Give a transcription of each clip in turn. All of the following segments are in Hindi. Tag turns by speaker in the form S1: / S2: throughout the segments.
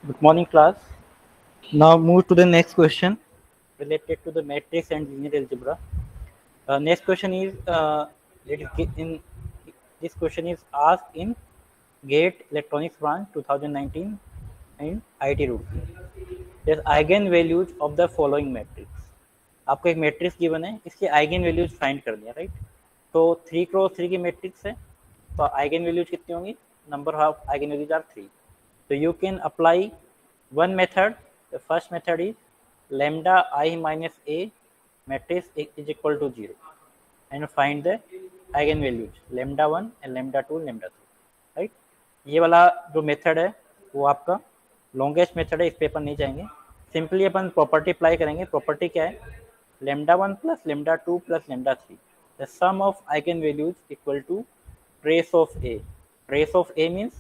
S1: Good morning, class. Now move to the next question related to the matrix and linear algebra. Next question is in this question is asked in GATE Electronics Branch 2019 in IIT Roorkee. There's eigenvalues of the following matrix. आपको एक मैट्रिक्स गिवन है, इसके आइगन वैल्यूज फाइंड कर दिया, राइट? तो 3 क्रॉस 3 की मैट्रिक्स है, तो आइगन वैल्यूज कितनी होंगी? Number of eigen values are 3. So you can apply one method. The first method is lambda I minus a matrix is equal to 0 and find the eigenvalues lambda 1 and lambda 2 lambda 3, right? ये वाला जो मेथड है वो आपका लॉन्गेस्ट मेथड है, इस पे अपन नहीं जाएंगे. सिंपली अपन प्रॉपर्टी अप्लाई करेंगे. प्रॉपर्टी क्या है? lambda 1 plus lambda 2 plus lambda 3, the sum of eigenvalues equal to trace of a. Trace of a means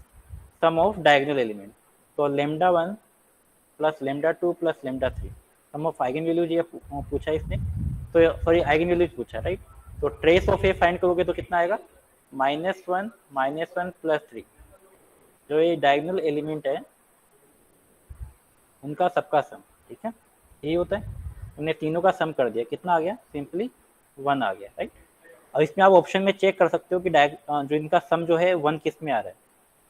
S1: sum of diagonal element. तो lambda 1 plus lambda 2 plus lambda 3 sum of eigen values ये पूछा इसने, तो सॉरी आइगन वैल्यूज पूछा, राइट? तो ट्रेस ऑफ ए फाइंड करोगे तो कितना आएगा? -1 प्लस 3. जो ये डायगोनल एलिमेंट है उनका सबका सम, ठीक है, यही होता है. हमने तीनों का सम कर दिया, कितना आ गया? सिंपली 1 आ गया, राइट? और इसमें आप ऑप्शन में चेक कर सकते हो कि जो इनका सम जो है 1 किस में आ रहा है.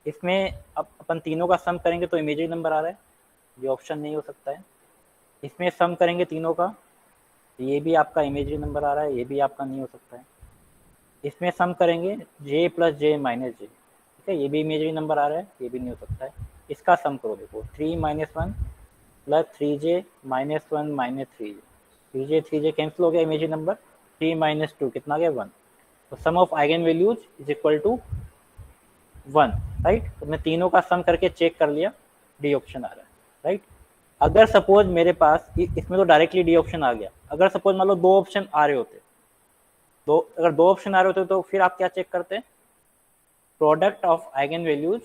S1: इसमें अब अपन तीनों का सम करेंगे तो इमेजिनरी नंबर आ रहा है, ये ऑप्शन नहीं हो सकता है. इसमें सम करेंगे तीनों का, ये भी आपका इमेजिनरी नंबर आ रहा है, ये भी आपका नहीं हो सकता है. इसमें सम करेंगे j प्लस जे माइनस जे, ठीक है, ये भी इमेजिनरी नंबर आ रहा है, ये भी नहीं हो सकता है. इसका सम करो, देखो 3 minus 1 plus 3j minus 1 minus 3j 3j cancel हो गया, इमेजिनरी नंबर 3 माइनस 2 कितना गया? 1. तो sum of eigen values is equal to 1, right? तो मैं तीनों का सम करके चेक कर लिया, डी ऑप्शन आ रहा है, राइट? अगर सपोज मेरे पास इसमें तो डायरेक्टली डी ऑप्शन आ गया. अगर सपोज मान लो दो ऑप्शन आ रहे होते, अगर दो ऑप्शन आ रहे होते तो फिर आप क्या चेक करते हैं? Product of eigen values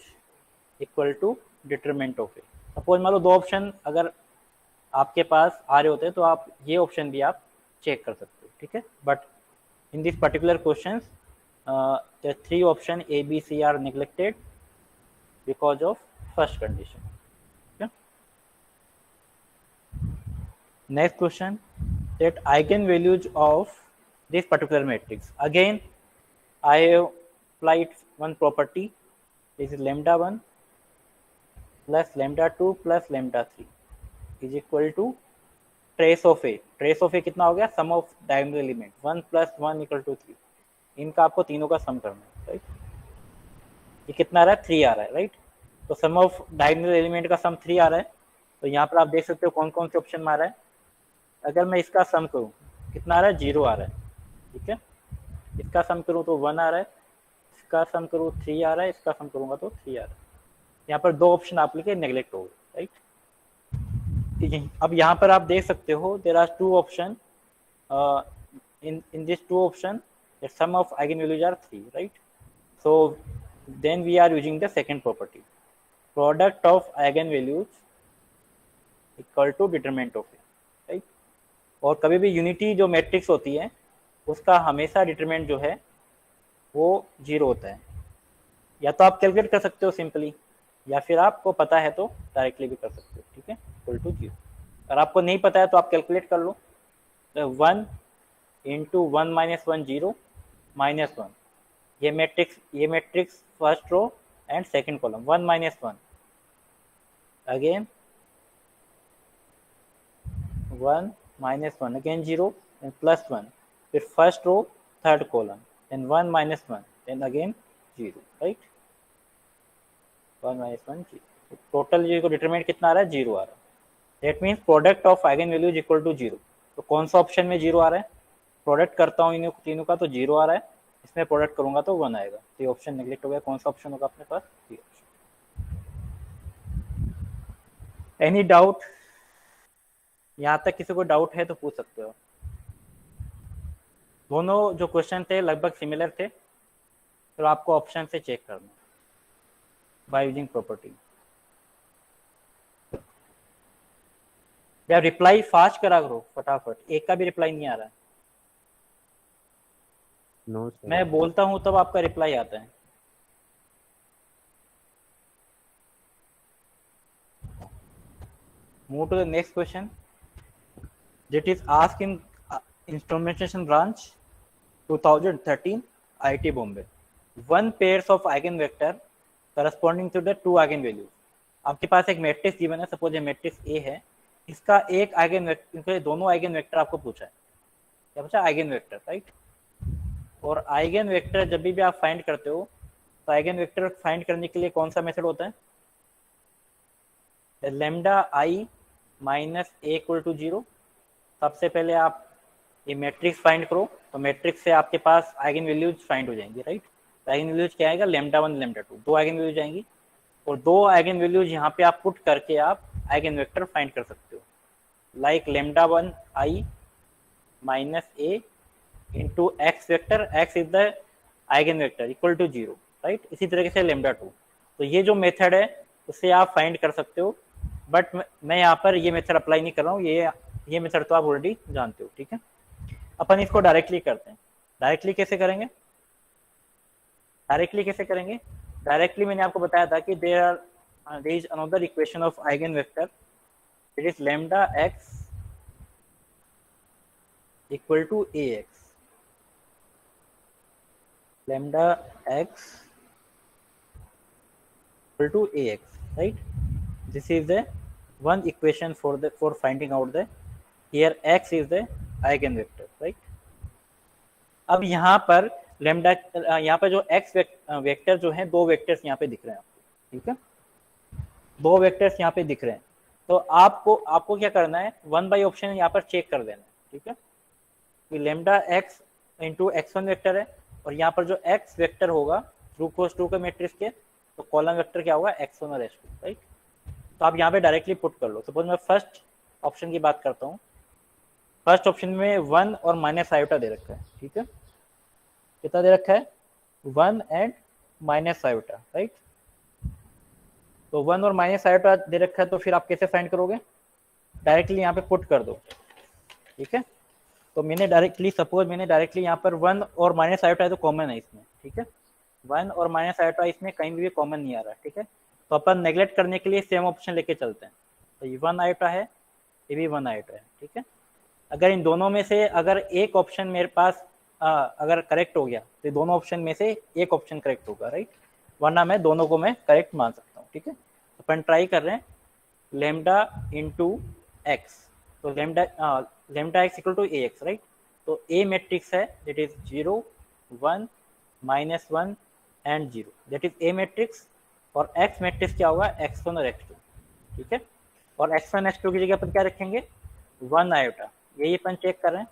S1: equal to determinant of A. Suppose मान लो दो ऑप्शन अगर आपके पास आ रहे होते तो आप ये ऑप्शन भी आप चेक कर सकते हो, ठीक है. But in this particular question the 3 option A, B, C are neglected because of first condition. Okay? Next question, that eigenvalues of this particular matrix. Again, I have applied one property. This is lambda 1 plus lambda 2 plus lambda 3 is equal to trace of A. Trace of A कितना हो गया? Sum of diagonal element 1 plus 1 equal to 3. इनका आपको तीनों का सम करना है, राइट? ये कितना आ रहा है? 3 आ रहा है, राइट? तो सम ऑफ डायगोनल एलिमेंट का सम 3 आ रहा है. तो यहाँ पर आप देख सकते हो कौन कौन से ऑप्शन में आ रहा है. अगर मैं इसका सम करूँ कितना आ रहा है? 0 आ रहा है, ठीक है. इसका सम करूँ तो 1 आ रहा है, इसका सम करूँ 3 आ रहा है, इसका सम करूँगा तो 3 आ रहा है. यहाँ पर दो ऑप्शन आप लिखे नेग्लेक्ट हो गए, राइट? ठीक है. अब यहाँ पर आप देख सकते हो there are 2 option. in this 2 option the sum of eigenvalues are 3, right? So then we are using the second property, product of eigenvalues equal to determinant of A, right? और कभी भी यूनिटी जो मैट्रिक्स होती है उसका हमेशा डिटरमिनेंट जो है वो 0 होता है. या तो आप कैलकुलेट कर सकते हो सिंपली, या फिर आपको पता है तो डायरेक्टली भी कर सकते हो, ठीक है, इक्वल टू 0. अगर आपको नहीं पता है तो आप कैलकुलेट कर लो. 1 इंटू 1 माइनस 1 0 माइनस 1, ये matrix first row and second column. 1 minus 1 again 1 minus 1 again 0 and plus 1, फिर first row third column then 1 minus 1 then again 0, right? 1 minus 1 0. Total जो डिटरमिनेंट कितना आ रहा है? 0 आ रहा है. That means product of eigen values equal to 0. तो कौन सा ऑप्शन में 0 आ रहा है? प्रोडक्ट करता हूँ इन तीनों का तो 0 आ रहा है, इसमें प्रोडक्ट करूंगा तो 1 आएगा. तो ये ऑप्शन नेग्लेक्ट हो गया. कौन सा ऑप्शन होगा अपने पास? ये ऑप्शन. Any doubt? यहाँ तक किसी को डाउट है तो पूछ सकते हो. दोनों जो क्वेश्चन थे लगभग सिमिलर थे, तो आपको ऑप्शन से चेक करना बाय यूजिंग प्रॉपर्टी. यार रिप्लाई फास्ट करा करो फटाफट, एक का भी रिप्लाई नहीं आ रहा है.
S2: No sir.
S1: मैं बोलता हूँ तब आपका रिप्लाई आता है. Move to the next question. That is asked in instrumentation branch 2013 IIT Bombay. One pairs of eigenvector corresponding to the two eigenvalues. आपके पास एक मैट्रिक्स गिवन है, सपोज ये मैट्रिक्स ए है, इसका एक आइगन वेक्टर, दोनों आइगन वेक्टर आपको पूछा है, क्या पूछा? Eigen vector, right. और आइगन वेक्टर जब भी आप फाइंड करते हो तो आइगन वेक्टर फाइंड करने के लिए कौन सा मेथड होता है? Lambda I minus A equal to 0। सबसे पहले आप ये मैट्रिक्स फाइंड करो, तो मैट्रिक्स से आपके पास आइगन वैल्यूज फाइंड हो जाएंगी, राइट। तो आइगन वैल्यूज क्या आएगा? लैम्डा 1 लैम्डा 2, दो आइगन वैल्यूज आएंगी, और दो आइगन वैल्यूज यहाँ पे आप पुट करके आप आइगन वेक्टर फाइंड कर सकते हो, like lambda 1 I minus A into X vector, X is the eigen vector equal to 0, right. इसी तरीके से लैम्डा 2। तो ये जो मेथड है उससे आप फाइंड कर सकते हो, बट मैं यहाँ पर ये मेथड अप्लाई नहीं कर रहा हूँ, ये मेथड तो आप ऑलरेडी जानते हो, ठीक है। अपन इसको डायरेक्टली करते हैं। डायरेक्टली कैसे करेंगे? डायरेक्टली मैंने आपको बताया था कि there is another equation of eigen vector, it is lambda X equal to A X, lambda x equal to ax, right? This is the one equation for finding out the, here x is the eigenvector, right? अब यहाँ पर lambda, यहाँ पर जो x वेक्टर जो है, दो वेक्टर्स यहाँ पे दिख रहे हैं आपको, ठीक है, दो वेक्टर्स यहाँ पे दिख रहे हैं। तो आपको क्या करना है? वन बाई ऑप्शन यहाँ पर चेक कर देना है, ठीक है, कि lambda x into x1 vector है, और यहाँ पर जो x वेक्टर होगा थ्रू क्रॉस टू के मैट्रिक्स के, तो कॉलम वेक्टर क्या होगा? x1 और x2, राइट। तो आप यहाँ पे डायरेक्टली पुट कर लो। सपोज मैं फर्स्ट ऑप्शन की बात करता हूँ। फर्स्ट ऑप्शन में 1 और माइनस आयोटा दे रखा है, ठीक है, कितना दे रखा है? 1 एंड माइनस आयोटा, राइट। तो 1 और माइनस आयोटा दे रखा है, तो फिर आप कैसे फाइंड करोगे? डायरेक्टली यहाँ पे पुट कर दो, ठीक है। तो मैंने डायरेक्टली यहाँ पर 1 और माइनस आयोटा है तो कॉमन है इसमें, ठीक है, 1 और माइनस आयोटा इसमें कहीं भी कॉमन नहीं आ रहा है, ठीक है। तो अपन नेग्लेक्ट करने के लिए सेम ऑप्शन लेके चलते हैं। तो ये 1 आयोटा है, ये भी 1 आयोटा है, ठीक है। अगर इन दोनों में से अगर एक ऑप्शन मेरे पास अगर करेक्ट हो गया तो दोनों ऑप्शन में से एक ऑप्शन करेक्ट होगा, राइट, वरना मैं दोनों को मैं करेक्ट मान सकता हूँ, ठीक है। अपन ट्राई कर रहे हैं लैम्डा इंटू एक्स, तो lambda x equal to A X, right. तो ए मैट्रिक्स है that is 0 1 -1 and 0, that is A matrix. और x मैट्रिक्स क्या होगा? x1 और x2, ठीक है। और x1 x2 की जगह अपन क्या रखेंगे? 1 आयोटा, यही अपन चेक कर रहे हैं,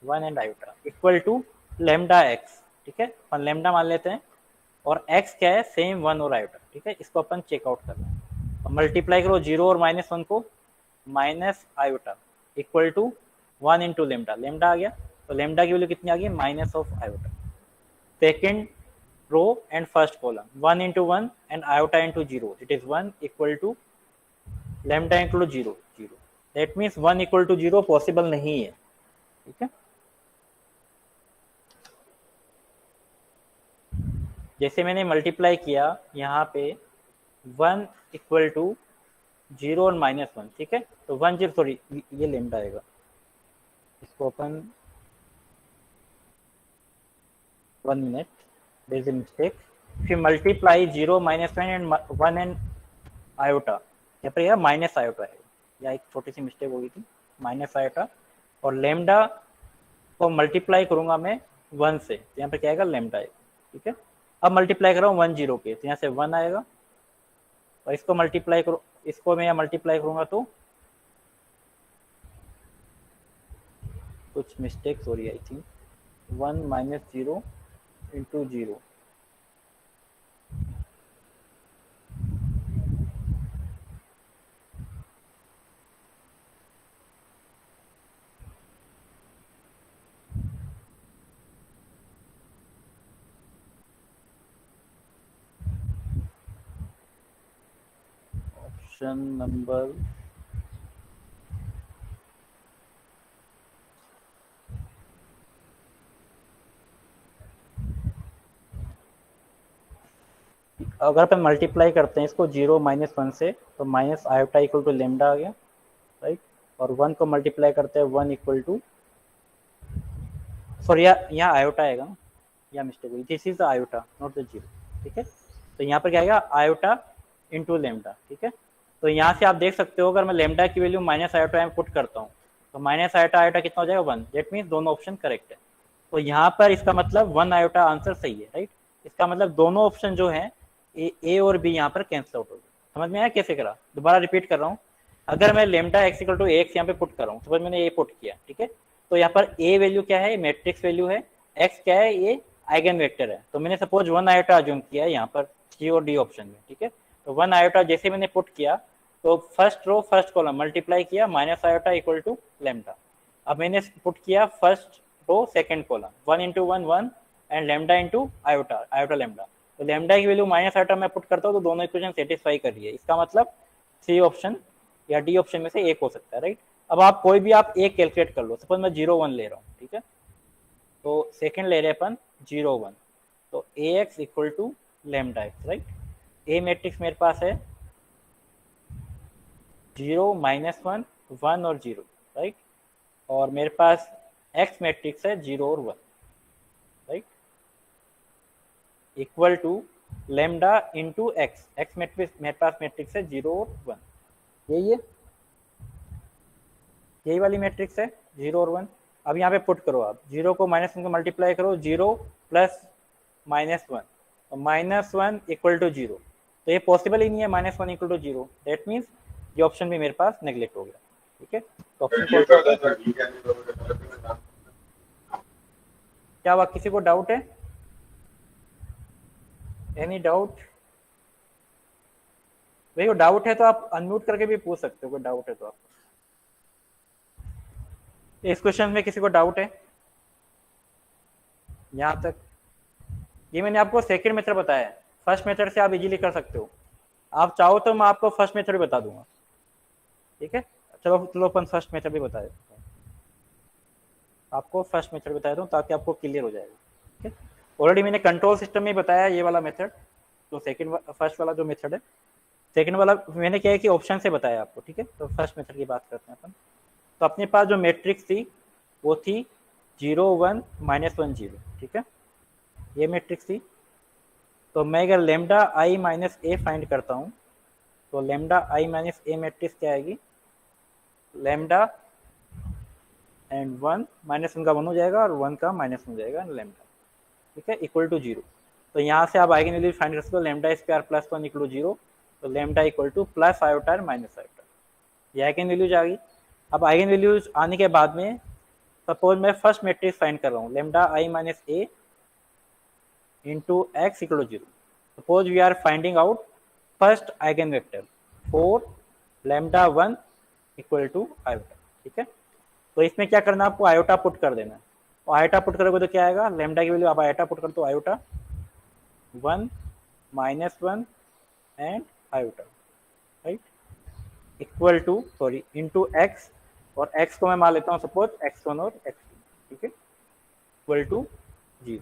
S1: 1 and iota equal to lambda x, ठीक है, अपन लैम्डा मान लेते हैं, और x क्या है? सेम 1 और आयोटा, ठीक है। इसको अपन चेकआउट कर रहे हैं, मल्टीप्लाई करो 0 और -1 को, minus iota equal to 1 into lambda, lambda आ गया, तो लेमडा की वैल्यू कितनी आ गई? Minus of iota. Second row and first column, 1 into 1 and iota into 0, it is 1 equal to lambda into 0 0, that means 1 equal to 0 possible नहीं है, ठीक है। जैसे मैंने मल्टीप्लाई किया यहाँ पे 1 इक्वल टू 0 और -1, ठीक है, तो 1 0, सॉरी ये लेमडा आएगा, इसको अपन 1 minute, there is a mistake. फिर मल्टीप्लाई 0 -1 एंड 1 एंड आयोटा, यहाँ पर यह माइनस आयोटा है, या एक छोटी सी मिस्टेक हो गई थी, माइनस आयोटा। और लेमडा को मल्टीप्लाई करूंगा मैं 1 से, तो यहाँ पर क्या आएगा? लेमडा आएगा, ठीक है। अब मल्टीप्लाई कर रहा हूँ 1 0 के, तो यहाँ से 1 आएगा, और इसको मल्टीप्लाई करो, इसको मैं यहाँ मल्टीप्लाई करूंगा तो कुछ मिस्टेक्स हो रही है, I think 1 -0 into 0, option number अगर अपन मल्टीप्लाई करते हैं इसको 0 -1 से, तो minus iota equal to lambda आ गया, और 1 को मल्टीप्लाई करते हैं 1 इक्वल टू, सॉरी यहाँ आयोटा आएगा ना, यहाँ मिस्टेक हुई, this is the iota not the zero, ठीक है। तो यहाँ पर क्या आएगा आयोटा इंटू लेमडा, ठीक है। तो यहाँ से आप देख सकते हो अगर मैं लेमडा की वैल्यू माइनस आयोटा में पुट करता हूँ तो माइनस आयोटा आयोटा कितना हो जाएगा 1, दैट मीन्स दोनों ऑप्शन करेक्ट है। तो यहाँ पर इसका मतलब 1 आयोटा आंसर सही है, राइट। इसका मतलब दोनों ऑप्शन जो है ए और बी यहाँ पर कैंसिल आउट हो गए। समझ में आया कैसे करा? दोबारा रिपीट कर रहा हूँ, अगर मैं lambda X equal to X यहाँ पे पुट कर रहा हूँ, सपोज मैंने ए पुट किया, ठीक है। तो यहाँ पर ए वैल्यू क्या है, मैट्रिक्स वैल्यू है, एक्स क्या है, ये आइगन वेक्टर है। तो मैंने सपोज 1 आयोटा अज्यूम किया है यहाँ पर सी और डी ऑप्शन में, ठीक है। तो 1 आयोटा जैसे मैंने पुट किया तो first row first column multiply किया minus iota equal to lambda. अब मैंने पुट किया first row second column 1 into 1 1 and lambda into iota iota lambda. तो लेमडा की वैल्यू माइनस आयोटा में पुट करता हूँ तो दोनों इक्वेशन सेटिस्फाई कर रही है। इसका मतलब सी ऑप्शन या डी ऑप्शन में से एक हो सकता है, राइट। अब आप कोई भी आप एक कैलकुलेट कर लो, सपोज मैं 0 1 ले रहा हूँ, ठीक है। तो सेकंड ले रहे अपन 0 1, तो A x equal to lambda x, right. A matrix मेरे पास है 0 -1 1 और 0, राइट। और मेरे पास एक्स मैट्रिक्स है 0 और 1, right, equal to lambda into X. X matrix मेरे पास मैट्रिक्स है 0 और 1, यही है, यही वाली मैट्रिक्स है 0 और 1। अब यहाँ पे पुट करो आप 0 को -1 को मल्टीप्लाई करो 0 प्लस -1 और -1 इक्वल टू 0। तो ये पॉसिबल ही नहीं है -1 इक्वल टू 0, दैट मीन्स ये ऑप्शन भी मेरे पास नेग्लेक्ट हो गया, ठीक है। तो ऑप्शन कौन सा होगा? क्या हुआ, किसी को डाउट है? Any doubt? भाई वो डाउट है तो आप अनम्यूट करके भी पूछ सकते हो, कोई डाउट है तो आप। इस क्वेश्चन में किसी को डाउट है यहाँ तक? ये मैंने आपको सेकंड मेथड बताया है, फर्स्ट मेथड से आप इजीली कर सकते हो। आप चाहो तो मैं आपको फर्स्ट मेथड बता दूंगा, ठीक है। चलो चलो अपन फर्स्ट मेथड भी बता देते हैं, आपको फर्स्ट मेथड बता दूं ताकि आपको क्लियर हो जाएगा, ठीक है। ऑलरेडी मैंने कंट्रोल सिस्टम में बताया ये वाला मेथड, तो सेकंड फर्स्ट वाला जो मेथड है, सेकंड वाला मैंने क्या है कि ऑप्शन से बताया आपको, ठीक है। तो फर्स्ट मेथड की बात करते हैं अपन। तो अपने पास जो मैट्रिक्स थी वो थी 0 1 -1 0, ठीक है, ये मैट्रिक्स थी। तो मैं अगर lambda I minus A find करता हूँ तो lambda I minus A matrix क्या आएगी, लेमडा एंड 1 -1 का 1 हो जाएगा और 1 का -1 हो जाएगा लेमडा, ठीक है, इक्वल टू 0। तो यहाँ से आप आइगन वैल्यू फाइंड कर सकते हो, lambda square plus 1 equal to 0, तो lambda equal to plus iota और माइनस आयोटा, ये आइगन वैल्यूज आ गई। अब आइगन वैल्यूज आने के बाद में सपोज मैं फर्स्ट मैट्रिक्स फाइंड कर रहा हूँ, lambda I minus A into X equal to 0। Suppose we are finding out first eigen vector for lambda 1 equal to iota, ठीक है। तो इसमें क्या करना है, आपको आयोटा पुट कर देना है। और आयोटा पुट करोगे तो क्या आएगा, लेमडा की वैल्यू आप आयोटा पुट कर दो, iota 1 -1 and iota, right, equal to sorry into X, और एक्स को मैं मान लेता हूँ सपोज x1 और x2, ठीक है, इक्वल टू 0,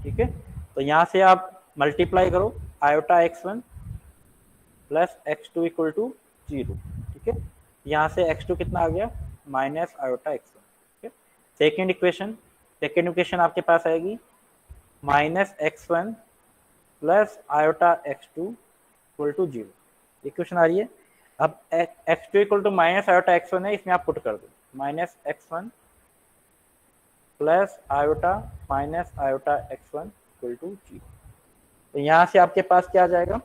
S1: ठीक है। तो यहाँ से आप मल्टीप्लाई करो iota x1 plus x2 equal to 0, ठीक है। यहाँ से x2 कितना आ गया, माइनस आयोटा x1, ठीक है। सेकेंड इक्वेशन आपके पास आएगी minus x1 plus iota x2 equal to 0, equation आ रही है। अब x2 equal to minus iota x1 है, इसमें आप पुट कर दो minus x1 plus iota minus iota x1 equal to 0। तो यहाँ से आपके पास क्या आ जाएगा,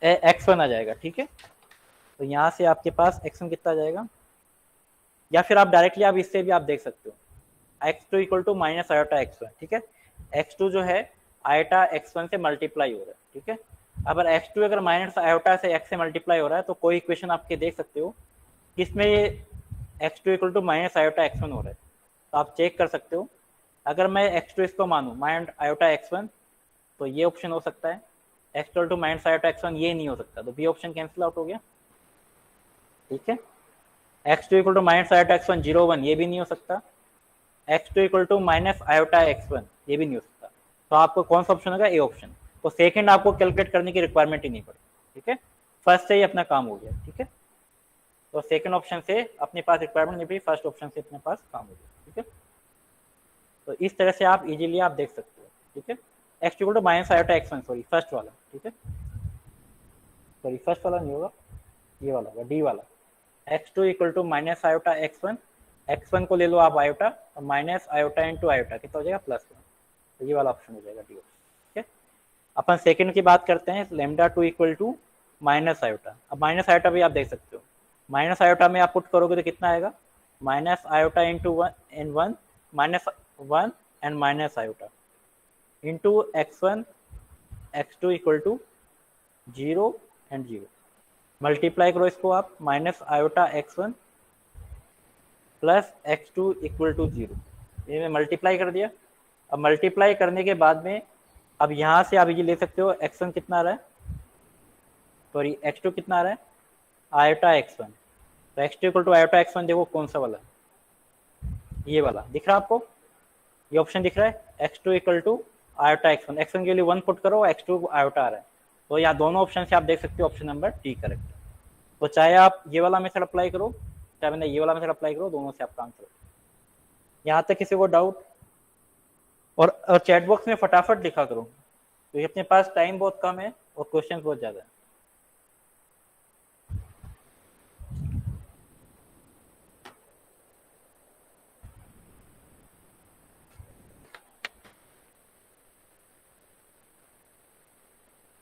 S1: x1 आ जाएगा, ठीक है। तो यहाँ से आपके पास x1 कितना आ जाएगा, या फिर आप डायरेक्टली आप इससे भी आप देख सकते हो x2 equal to minus iota x1, ठीक है। x2 जो है आयोटा x1 से मल्टीप्लाई हो रहा है, ठीक है। अगर x2 अगर माइनस आयोटा से x से मल्टीप्लाई हो रहा है तो कोई इक्वेशन आपके देख सकते हो किसमें ये x2 equal to minus iota x1 हो रहा है, तो आप चेक कर सकते हो। अगर मैं x2 इसको मानूँ माइनस आयोटा x1 तो ये ऑप्शन हो सकता है, x2 to minus iota x1 ये नहीं हो सकता, तो बी ऑप्शन कैंसिल आउट हो गया, ठीक है। x2 equal to minus iota x1 0 1 ये भी नहीं हो सकता, x2 equal to minus iota x1 ये भी नहीं हो सकता। तो आपको कौन सा ऑप्शन होगा, ए ऑप्शन। तो सेकंड आपको कैलकुलेट करने की रिक्वायरमेंट ही नहीं पड़ी, ठीक है, फर्स्ट से ही अपना काम हो गया, ठीक है। तो सेकंड ऑप्शन से अपने पास रिक्वायरमेंट नहीं, फर्स्ट ऑप्शन से अपने पास काम हो जाए। ठीक है, तो इस तरह से आप इजीली आप देख सकते हो। ठीक है, X equal to minus iota X one, sorry first वाला। ठीक है, सॉरी फर्स्ट वाला नहीं होगा, ये वाला होगा, डी वाला। X two equal to minus iota X one को ले लो आप आयोटा, और माइनस आयोटा इंटू आयोटा कितना हो जाएगा, प्लस वन। तो ये वाला ऑप्शन हो जाएगा डी ऑप्शन। ठीक है, अपन सेकंड की बात करते हैं, lambda two equal to minus iota. अब माइनस आयोटा भी आप देख सकते हो, माइनस आयोटा में आप पुट करोगे तो कितना आएगा, minus iota into one and one, minus one and minus iota into X one X two equal to zero and zero. Multiply करो इसको आप, minus iota X one plus X two equal to zero, ये मैं मल्टीप्लाई कर दिया। अब मल्टीप्लाई करने के बाद में अब यहाँ से आप ये ले सकते हो, एक्स वन कितना आ रहा है, सॉरी एक्स टू कितना आ रहा है, आयोटा एक्स वन। तो X two equal to iota X one देखो कौन सा वाला, ये वाला दिख रहा है आपको, ये ऑप्शन दिख रहा है, X two equal to iota X one के लिए वन पुट करो, एक्स टू आयोटा आ रहा है। तो यहाँ दोनों ऑप्शन से आप देख सकते हो ऑप्शन नंबर डी करेक्ट है। तो चाहे आप ये वाला मेथड अप्लाई करो, चाहे मैंने ये वाला मेथड अप्लाई करो, दोनों से आप काम करो। यहाँ तक किसी को डाउट? और चैट बॉक्स में फटाफट लिखा करो, क्योंकि अपने पास टाइम बहुत कम है और क्वेश्चन बहुत ज़्यादा है।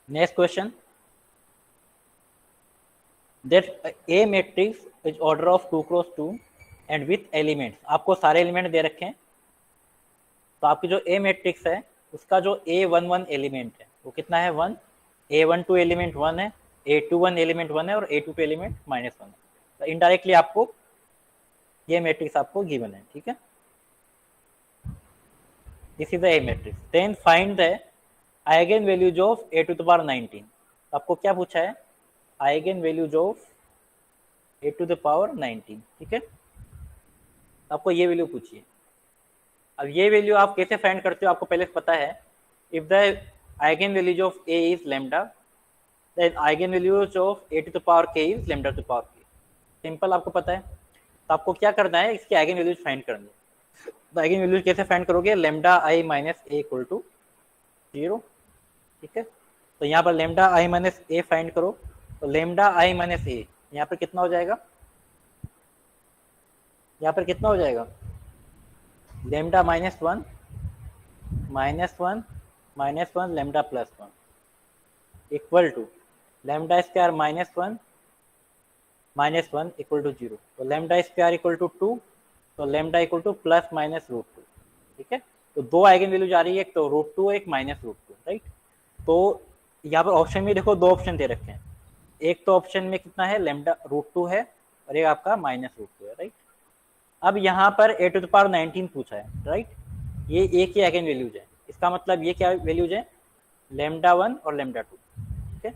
S1: Next question, that A matrix is order of 2 cross 2 and with elements, आपको सारे एलिमेंट दे रखे हैं। तो आपकी जो A मैट्रिक्स है उसका जो A11 एलिमेंट है वो कितना है, 1, A12 एलिमेंट 1 है, A21 एलिमेंट 1 है और A22 एलिमेंट -1 है। तो इनडायरेक्टली आपको ये मैट्रिक्स आपको गिवन है। ठीक है, this is the A matrix. Then find the eigen values of A to the power 19। आपको क्या पूछा है, eigen values of A to the power 19। ठीक है, आपको ये वैल्यू पूछिए। अब ये वैल्यू आप कैसे फाइंड करते हो, आपको पहले पता है, if the eigen values of A is lambda, then eigen values of A to the power k is lambda to the power k। Simple, आपको पता है। तो आपको क्या करना है, इसकी आइगन वैल्यूज फाइंड करनी है। तो आइगन वैल्यूज कैसे फाइंड करोगे, lambda i minus a equal to 0। ठीक है, तो यहाँ पर lambda i minus a find करो। तो लैम्डा i माइनस a यहाँ पर कितना हो जाएगा, यहाँ पर कितना हो जाएगा, lambda minus one lambda plus one equal to lambda square minus one equal to 0। तो लैम्डा स्क्वायर इक्वल टू 2, तो lambda equal to plus minus root 2। ठीक है, तो दो आइगन वैल्यू जा रही है, एक तो रूट 2 एक माइनस रूट 2, राइट। तो यहाँ पर ऑप्शन में देखो दो ऑप्शन दे रखे हैं, एक तो ऑप्शन में कितना है, लैम्डा रूट 2 है और एक आपका माइनस रूट 2 है, राइट। अब यहाँ पर A to the power 19 पूछा है, राइट। ये एक ही आइगन वैल्यूज है, इसका मतलब ये क्या वैल्यूज है, लैम्डा 1 और लैम्डा 2। ठीक है,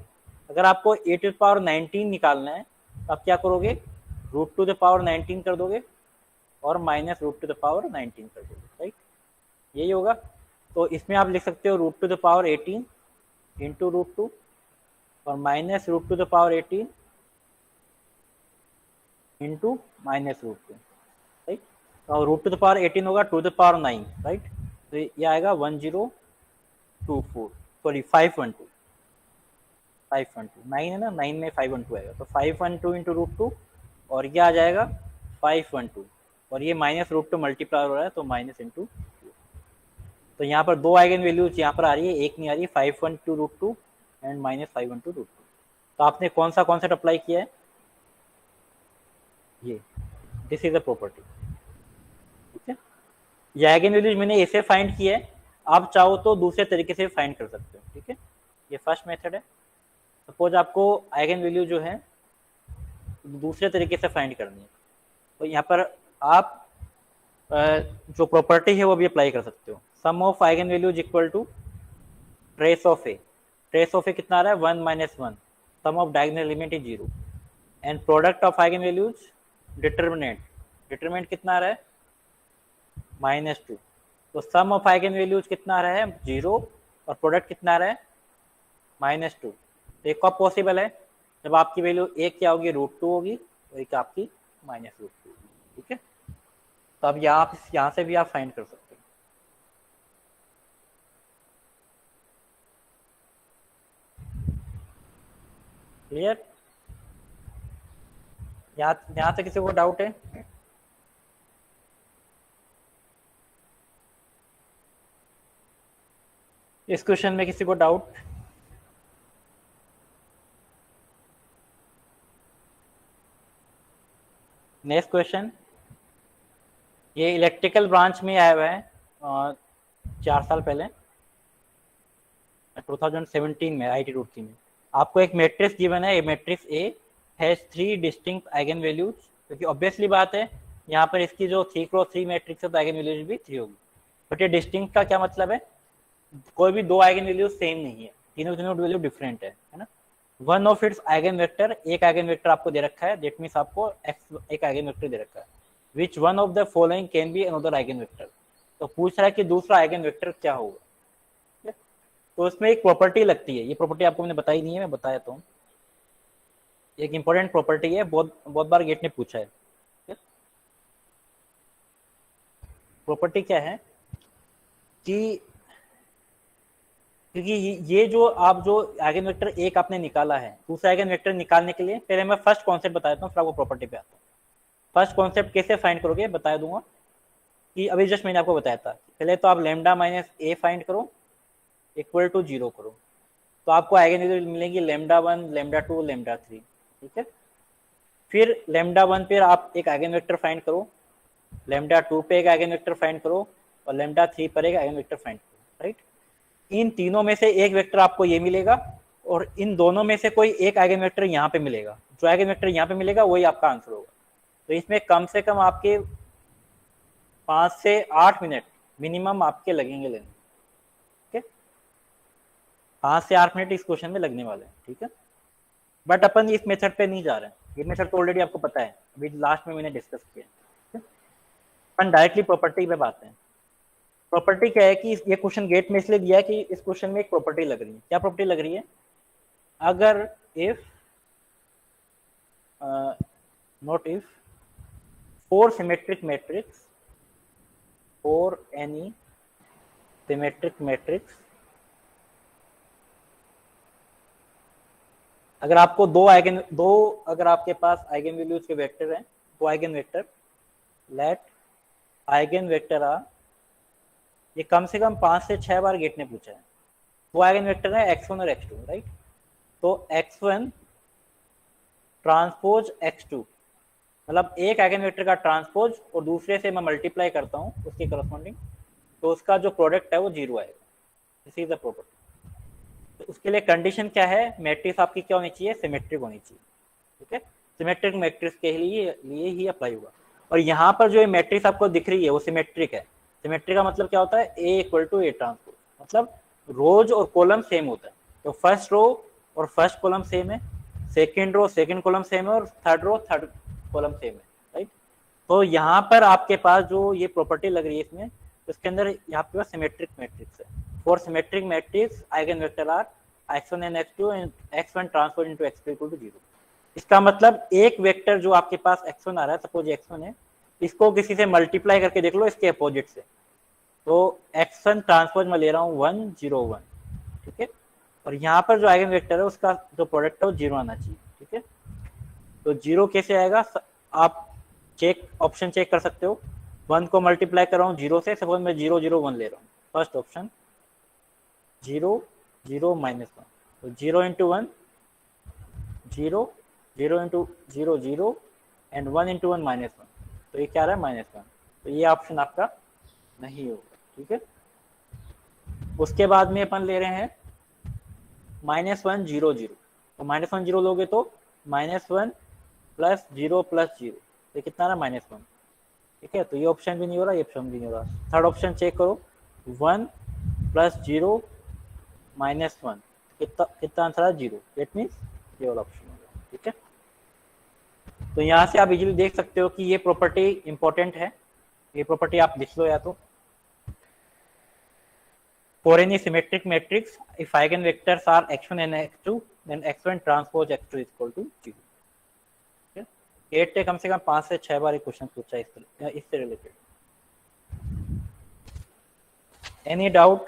S1: अगर आपको A to the power 19 निकालना है तो आप क्या करोगे, रूट टू द पावर 19 कर दोगे और minus root to the power 19 कर दोगे, राइट, यही होगा। तो इसमें आप लिख सकते हो root to the power 18 into root 2 और minus root to the power 18 into minus root 2, right. और रूट टू द पावर 18 होगा टू द पावर 9, राइट। तो ये आएगा 1024, सॉरी 512, 9 है ना, 9 में 512 आएगा, तो 512 इंटू रूट 2 और ये आ जाएगा 512 और ये माइनस रूट 2 मल्टीप्लाई हो रहा है तो माइनस इंटू। तो यहाँ पर दो आइगन वैल्यूज यहाँ पर आ रही है, एक नहीं आ रही, 512 रूट 2 एंड माइनस 512 रूट 2। तो आपने कौन सा कॉन्सेप्ट अप्लाई किया है, ये, दिस इज द प्रॉपर्टी। ठीक है, ये आइगन वैल्यूज मैंने ऐसे फाइंड किया है, आप चाहो तो दूसरे तरीके से फाइंड कर सकते हो। ठीक है, ये फर्स्ट मेथड है। सपोज आपको आइगन वैल्यू जो है दूसरे तरीके से फाइंड करनी है, तो यहाँ पर आप जो प्रॉपर्टी है वो भी अप्लाई कर सकते हो। Sum of eigen values equal to trace of A, trace of A कितना आ रहा है, 1 minus 1, sum of diagonal element is 0 and product of eigen values determinant कितना आ रहा है, -2। तो सम ऑफ आइगन वैल्यूज कितना आ रहा है, 0 और प्रोडक्ट कितना आ रहा है, -2। तो एक कब पॉसिबल है, जब आपकी वैल्यू एक क्या होगी, रूट 2 होगी और एक आपकी -√2 होगी, ठीक है। तो अब यहाँ से भी आप फाइंड कर सकते हो। क्लियर? यहाँ से किसी को डाउट है? इस क्वेश्चन में किसी को डाउट? नेक्स्ट क्वेश्चन, ये इलेक्ट्रिकल ब्रांच में आया हुआ है 4 साल पहले, 2017 में आईटी रुड़की में। आपको एक मैट्रिक्स गिवन है, matrix A has 3 distinct eigen values, क्योंकि ऑब्वियसली बात है यहाँ पर इसकी जो 3x3 मैट्रिक्स है तो आइगन वैल्यूज भी 3 होगी। बट ये डिस्टिंक्ट का क्या मतलब है? कोई भी 2 आइगन वैल्यूज सेम नहीं है, तीनों वैल्यू डिफरेंट है ना। One of its eigen vector, एक आइगन वेक्टर आपको दे रखा है, दैट मीन्स आपको एक आइगन वेक्टर दे रखा है। Which one of the following can be another eigen vector, तो पूछ रहा है कि दूसरा आइगन वेक्टर क्या होगा। तो उसमें एक प्रॉपर्टी लगती है, ये प्रॉपर्टी आपको मैंने बताई नहीं है, मैं बताया तो एक इंपॉर्टेंट प्रॉपर्टी है, बहुत बार गेट ने पूछा है। प्रॉपर्टी क्या है कि क्योंकि ये जो आइगन वेक्टर एक आपने निकाला है, दूसरा आइगन वेक्टर निकालने के लिए पहले मैं फर्स्ट कॉन्सेप्ट बता देता हूँ, फिर आपको प्रॉपर्टी पे आता हूँ। फर्स्ट कॉन्सेप्ट कैसे फाइंड करोगे बता दूंगा, कि अभी जस्ट मैंने आपको बताया था। पहले तो आप लेमडा माइनस ए फाइंड करो इक्वल टू 0 करो, तो आपको आइगन वैल्यू मिलेंगी λ1, λ2, λ3, ठीक है। फिर λ1 पे आप एक आइगन वेक्टर फाइंड करो, λ2 पे एक आइगन वेक्टर फाइंड करो, और λ3 पर एक आइगन वेक्टर फाइंड करो, राइट। इन तीनों में से एक वेक्टर आपको ये मिलेगा, और इन दोनों में से कोई एक आइगन वेक्टर यहाँ पे मिलेगा, जो आइगन वेक्टर यहाँ पे मिलेगा वही आपका आंसर होगा। तो इसमें कम से कम आपके 5 से 8 मिनट मिनिमम आपके लगेंगे लेने, ठीक है। 5 से 8 मिनट इस क्वेश्चन में लगने वाले हैं, ठीक है। बट अपन इस मेथड पे नहीं जा रहे हैं, ये मेथड तो ऑलरेडी आपको पता है, अभी लास्ट में मैंने डिस्कस किया है। अपन डायरेक्टली प्रॉपर्टी पे बात है। प्रॉपर्टी क्या है कि ये क्वेश्चन गेट में इसलिए दिया है कि इस क्वेश्चन में एक प्रॉपर्टी लग रही है। क्या प्रॉपर्टी लग रही है? अगर if not if for symmetric matrix और एनी सिमेट्रिक मैट्रिक्स, अगर आपको अगर आपके पास आइगन वैल्यूज के वेक्टर हैं, दो eigen vector, let eigen vector are, ये कम से कम 5 से 6 बार गेट ने पूछा है। वो आइगन वेक्टर है x1 और x2, राइट। तो x1 ट्रांसपोज x2, मतलब एक आइगन वेक्टर का ट्रांसपोज और दूसरे से मैं मल्टीप्लाई करता हूँ उसके करस्पॉन्डिंग, तो उसका जो प्रोडक्ट है वो 0 आएगा। This is the property. तो उसके लिए कंडीशन क्या है? मैट्रिक्स आपकी क्या होनी चाहिए? सिमेट्रिक होनी चाहिए, ठीक है। सिमेट्रिक मैट्रिक्स के लिए ही अप्लाई होगा। और यहाँ पर जो मैट्रिक्स आपको दिख रही है वो सिमेट्रिक है। सिमेट्रिक का मतलब क्या होता है? ए इक्वल टू ए ट्रांसपोज, मतलब रोज और कॉलम सेम होता है। तो फर्स्ट रो और फर्स्ट कॉलम सेम है, second row second column same है, और third row third column same है, राइट। तो यहाँ पर आपके पास जो ये प्रॉपर्टी लग रही है इसमें, तो इसके अंदर यहाँ पे सिमेट्रिक मैट्रिक्स है। For symmetric matrix eigen vector are x1 and x2 and x1 transpose into x2 equal to 0। इसका मतलब एक वेक्टर जो आपके पास x1 आ रहा है, सपोज x1 है, इसको किसी से मल्टीप्लाई करके देख लो इसके अपोजिट से, तो x1 ट्रांसपोज में ले रहा हूँ 1 0 1, ठीक है। और यहाँ पर जो आइगन वेक्टर है उसका जो प्रोडक्ट है वो 0 आना चाहिए, ठीक है। तो 0 कैसे आएगा? आप ऑप्शन चेक कर सकते हो। 1 को मल्टीप्लाई कर रहा हूँ 0 से, सपोज मैं 0 0 1 ले रहा हूँ, फर्स्ट ऑप्शन 0 0 -1, तो 0 इंटू 1 0, 0 इंटू 0 0 एंड 1 इंटू 1 -1, तो ये क्या आ रहा है? -1। तो ये ऑप्शन आपका नहीं होगा, ठीक है। उसके बाद में अपन ले रहे हैं -1 0 0, तो -1 0 लोगे तो -1 प्लस 0 प्लस 0, तो कितना रहा? -1, ठीक है। तो ये ऑप्शन भी नहीं हो रहा, ये ऑप्शन भी नहीं हो रहा। थर्ड ऑप्शन चेक करो, 1 प्लस 0 -1, कितना आंसर है? 0। दैट मीन्स ये वाला ऑप्शन होगा, ठीक है। तो यहाँ से आप इजीली देख सकते हो कि ये प्रॉपर्टी इंपॉर्टेंट है, ये प्रॉपर्टी आप लिख लो या तो। For any symmetric matrix, if eigenvectors are x1 and x2, then x1 transpose x2 is equal to 0. Okay? Gate ने कम से कम 5 से 6 बार एक क्वेश्चन पूछा इससे रिलेटेड। Any doubt?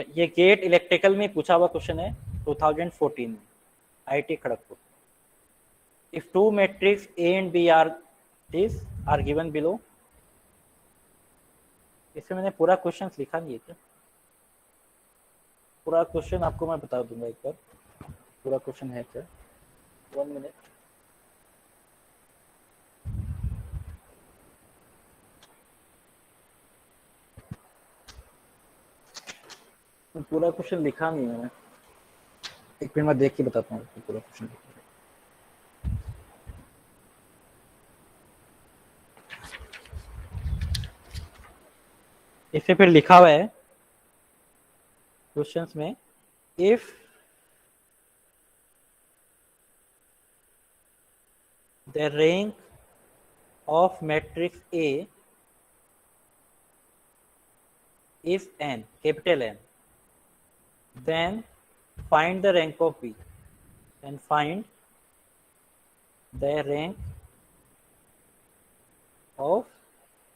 S1: ये गेट इलेक्ट्रिकल में पूछा हुआ क्वेश्चन है 2014 में, IIT Kharagpur. If two matrix A and B are this are given below. इसमें मैंने पूरा क्वेश्चन लिखा नहीं है क्या? पूरा क्वेश्चन आपको मैं बता दूंगा एक बार, पूरा क्वेश्चन है क्या। 1 मिनट। पूरा क्वेश्चन लिखा नहीं है मैंने, एक मिनट में देख के बताता हूँ पूरा क्वेश्चन। इससे फिर लिखा हुआ है क्वेश्चंस में, if the rank of matrix A is n, capital N, then find the rank of B, then find the rank of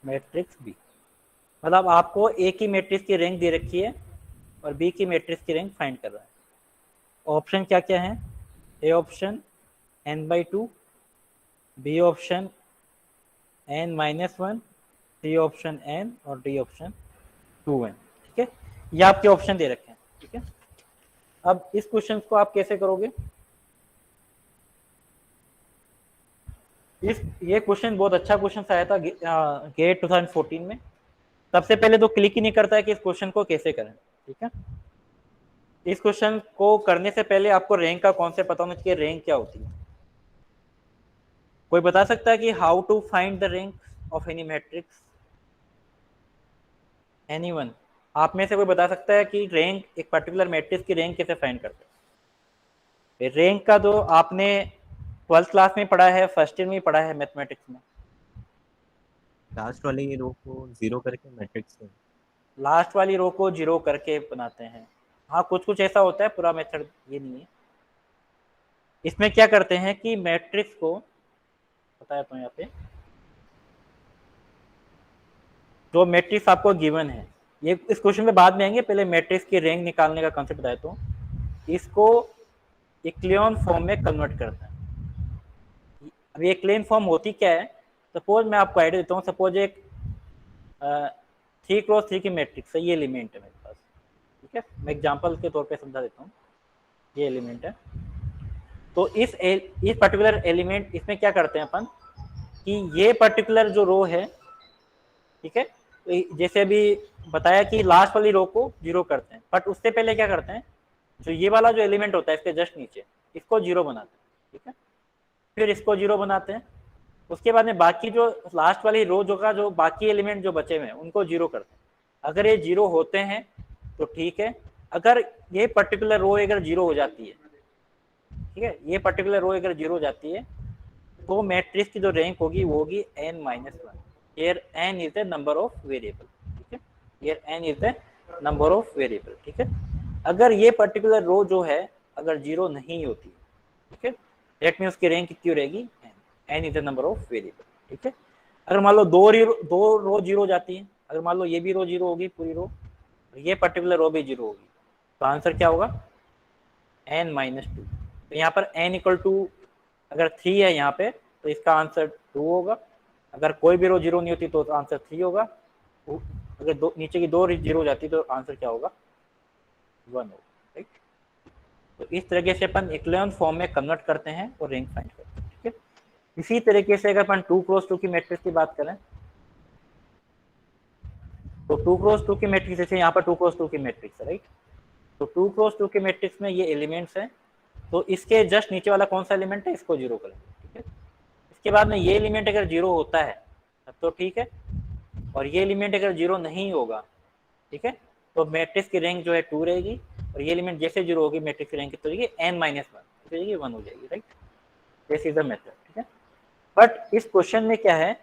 S1: matrix B। मतलब आपको ए की मैट्रिक्स की रैंक दे रखी है और बी की मैट्रिक्स की रैंक फाइंड कर रहा है। ऑप्शन क्या क्या है? A option n/2, B option n-1, C option n और डी ऑप्शन 2n। ठीक है, ये आपके ऑप्शन दे रखे हैं। ठीक है, अब इस क्वेश्चन को आप कैसे करोगे? ये क्वेश्चन बहुत अच्छा क्वेश्चन आया था गेट 2014 में। सबसे पहले तो क्लिक ही नहीं करता है कि इस क्वेश्चन को कैसे करें। ठीक है, इस क्वेश्चन को करने से पहले आपको रैंक का कॉन्सेप्ट पता होना चाहिए, रैंक क्या होती है। कोई बता सकता है कि how to find the rank of any matrix? Anyone? आप में से कोई बता सकता है कि रैंक, एक पर्टिकुलर मैट्रिक्स की रैंक कैसे फाइंड करते हैं? रैंक का तो आपने 12th क्लास में पढ़ा है, फर्स्ट ईयर में पढ़ा है मैथमेटिक्स में।
S2: लास्ट वाली रो को जीरो करके मैट्रिक्स में,
S1: लास्ट वाली रो को जीरो करके बनाते हैं। हाँ, कुछ कुछ ऐसा होता है, पूरा मेथड ये नहीं है। इसमें क्या करते हैं कि मैट्रिक्स को बताया तो यहाँ पे, जो मैट्रिक्स आपको गिवन है, ये इस क्वेश्चन में बाद में आएंगे, पहले मैट्रिक्स की रैंक निकालने का कंसेप्ट बताया तो इसको इक्लियन फॉर्म में कन्वर्ट करते हैं। अब ये इक्लियन फॉर्म होती क्या है? सपोज मैं आपको आइडिया देता हूँ, सपोज एक 3x3 की मैट्रिक्स है, ये एलिमेंट है मेरे पास। ठीक है, मैं एग्जांपल के तौर पे समझा देता हूँ, ये एलिमेंट है। तो इस पर्टिकुलर एलिमेंट, इसमें क्या करते हैं अपन कि ये पर्टिकुलर जो रो है, ठीक है, तो जैसे अभी बताया कि लास्ट वाली रो को जीरो करते हैं, बट उससे पहले क्या करते हैं, जो ये वाला जो एलिमेंट होता है इसके जस्ट नीचे, इसको जीरो बनाते हैं। ठीक है, फिर इसको जीरो बनाते हैं, उसके बाद में बाकी जो लास्ट वाली रो जो का जो बाकी एलिमेंट जो बचे हुए हैं उनको जीरो करते हैं। अगर ये जीरो होते हैं तो ठीक है, अगर ये पर्टिकुलर रो अगर जीरो हो जाती है, ठीक है, ये पर्टिकुलर रो अगर जीरो हो जाती है, तो मैट्रिक्स की जो रैंक होगी वो होगी n-1। Here n is the number of variable. ठीक है, here n is the number of variable. ठीक है, अगर ये पर्टिकुलर रो जो है अगर जीरो नहीं होती, ठीक है, दैट मीन उसकी रैंक कितनी रहेगी? n is the number of variable. ठीक है, अगर मान लो दो रो जीरो जाती है, अगर मान लो ये भी रो जीरो होगी पूरी रो, ये पर्टिकुलर रो भी जीरो होगी, तो आंसर क्या होगा? n-2। तो यहाँ पर n इक्वल टू अगर 3 है यहाँ पे, तो इसका आंसर 2 होगा। अगर कोई भी रो जीरो नहीं होती तो आंसर 3 होगा। अगर नीचे की दो जीरो हो जाती तो आंसर क्या होगा? 1 होगा। राइट, तो इस तरीके से अपन इक्लियन फॉर्म में कन्वर्ट करते हैं और रैंक फाइंड करते हैं। ठीक है, इसी तरीके से अगर अपन 2x2 की मैट्रिक्स की बात करें, तो 2x2 की मैट्रिक्स, जैसे यहाँ पर 2x2 की मैट्रिक्स है, राइट, तो 2x2 के मैट्रिक्स में ये एलिमेंट्स हैं, तो इसके जस्ट नीचे वाला कौन सा एलिमेंट है, इसको जीरो करेंगे। ठीक है, इसके बाद में ये एलिमेंट अगर जीरो होता है तब तो ठीक है, और ये एलिमेंट अगर जीरो नहीं होगा, ठीक है, तो मैट्रिक्स की रैंक जो है 2 रहेगी, और ये एलिमेंट जैसे जीरो होगी मैट्रिक्स की रैंक कितनी रहेगी? n-1 हो जाएगी। Right, this is the method. ठीक है, बट इस क्वेश्चन में क्या है,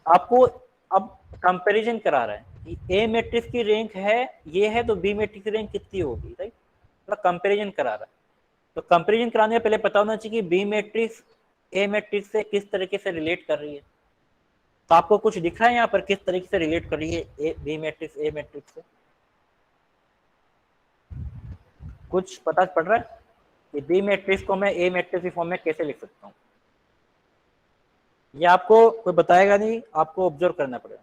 S1: आपको अब कंपैरिजन करा रहा है कि ए मैट्रिक्स की रैंक है ये है, तो बी मैट्रिक्स की रैंक कितनी होगी, राइट, मतलब कंपैरिजन करा रहा है। तो कंपैरिजन कराने से पहले पता होना चाहिए कि बी मैट्रिक्स ए मैट्रिक्स से किस तरीके से रिलेट कर रही है। तो आपको कुछ दिख रहा है यहाँ पर किस तरीके से रिलेट कर रही है A B matrix A matrix से, कुछ पता पड़ रहा है कि बी मैट्रिक्स को मैं ए मैट्रिक्स की फॉर्म में कैसे लिख सकता हूँ? ये आपको कोई बताएगा नहीं, आपको ऑब्जर्व करना पड़ेगा।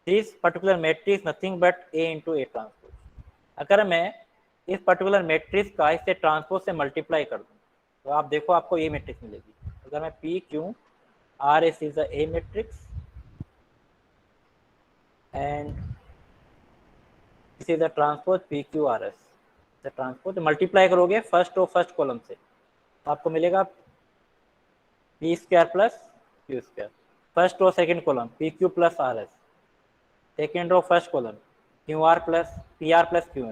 S1: This particular matrix nothing but A into A transpose. अगर मैं इस पर्टिकुलर मैट्रिक्स का इससे ट्रांसपोज से मल्टीप्लाई कर दूँ तो आप देखो आपको ये मैट्रिक्स मिलेगी। अगर मैं P Q R S is A matrix and this is the transpose P Q R S, the transpose multiply करोगे फर्स्ट रो फर्स्ट कॉलम से तो आपको मिलेगा P square plus Q square, first row second column P Q plus R S, second row first column Q R plus P R plus Q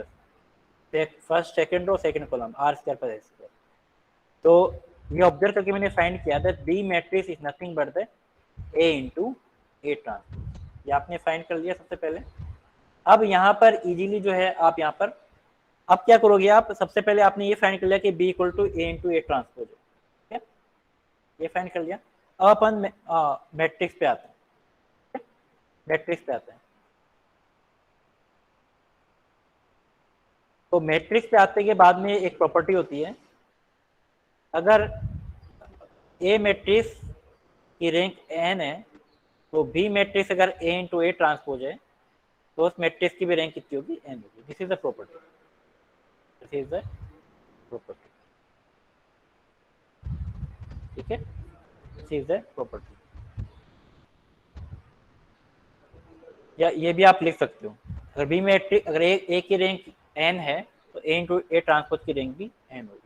S1: S, first second row second column R square plus S square. तो ये ऑब्जर्व करके मैंने फाइंड किया that B matrix is nothing but the A into A transpose. ये आपने फाइंड कर लिया सबसे पहले। अब यहाँ पर इजीली जो है आप यहाँ पर अब क्या करोगे, आप सबसे पहले आपने ये फाइंड कर लिया कि B equal to A into A transpose है, ठीक है, ये फाइंड कर लिया। अब अपन मैट्रिक्स पे आते हैं, मैट्रिक्स पे आते हैं। तो मैट्रिक्स पे आते के बाद में एक प्रॉपर्टी होती है, अगर ए मैट्रिक्स की रैंक एन है तो बी मैट्रिक्स अगर ए इंटू ए ट्रांसपोज है तो उस मैट्रिक्स की भी रैंक कितनी होगी, एन होगी। This is the property, this is the property, ठीक है, दिस इज द प्रॉपर्टी। या ये भी आप लिख सकते हो, अगर बी मैट्रिक्स अगर ए की रैंक एन है तो ए इंटू ए ट्रांसपोज की रैंक भी एन होगी।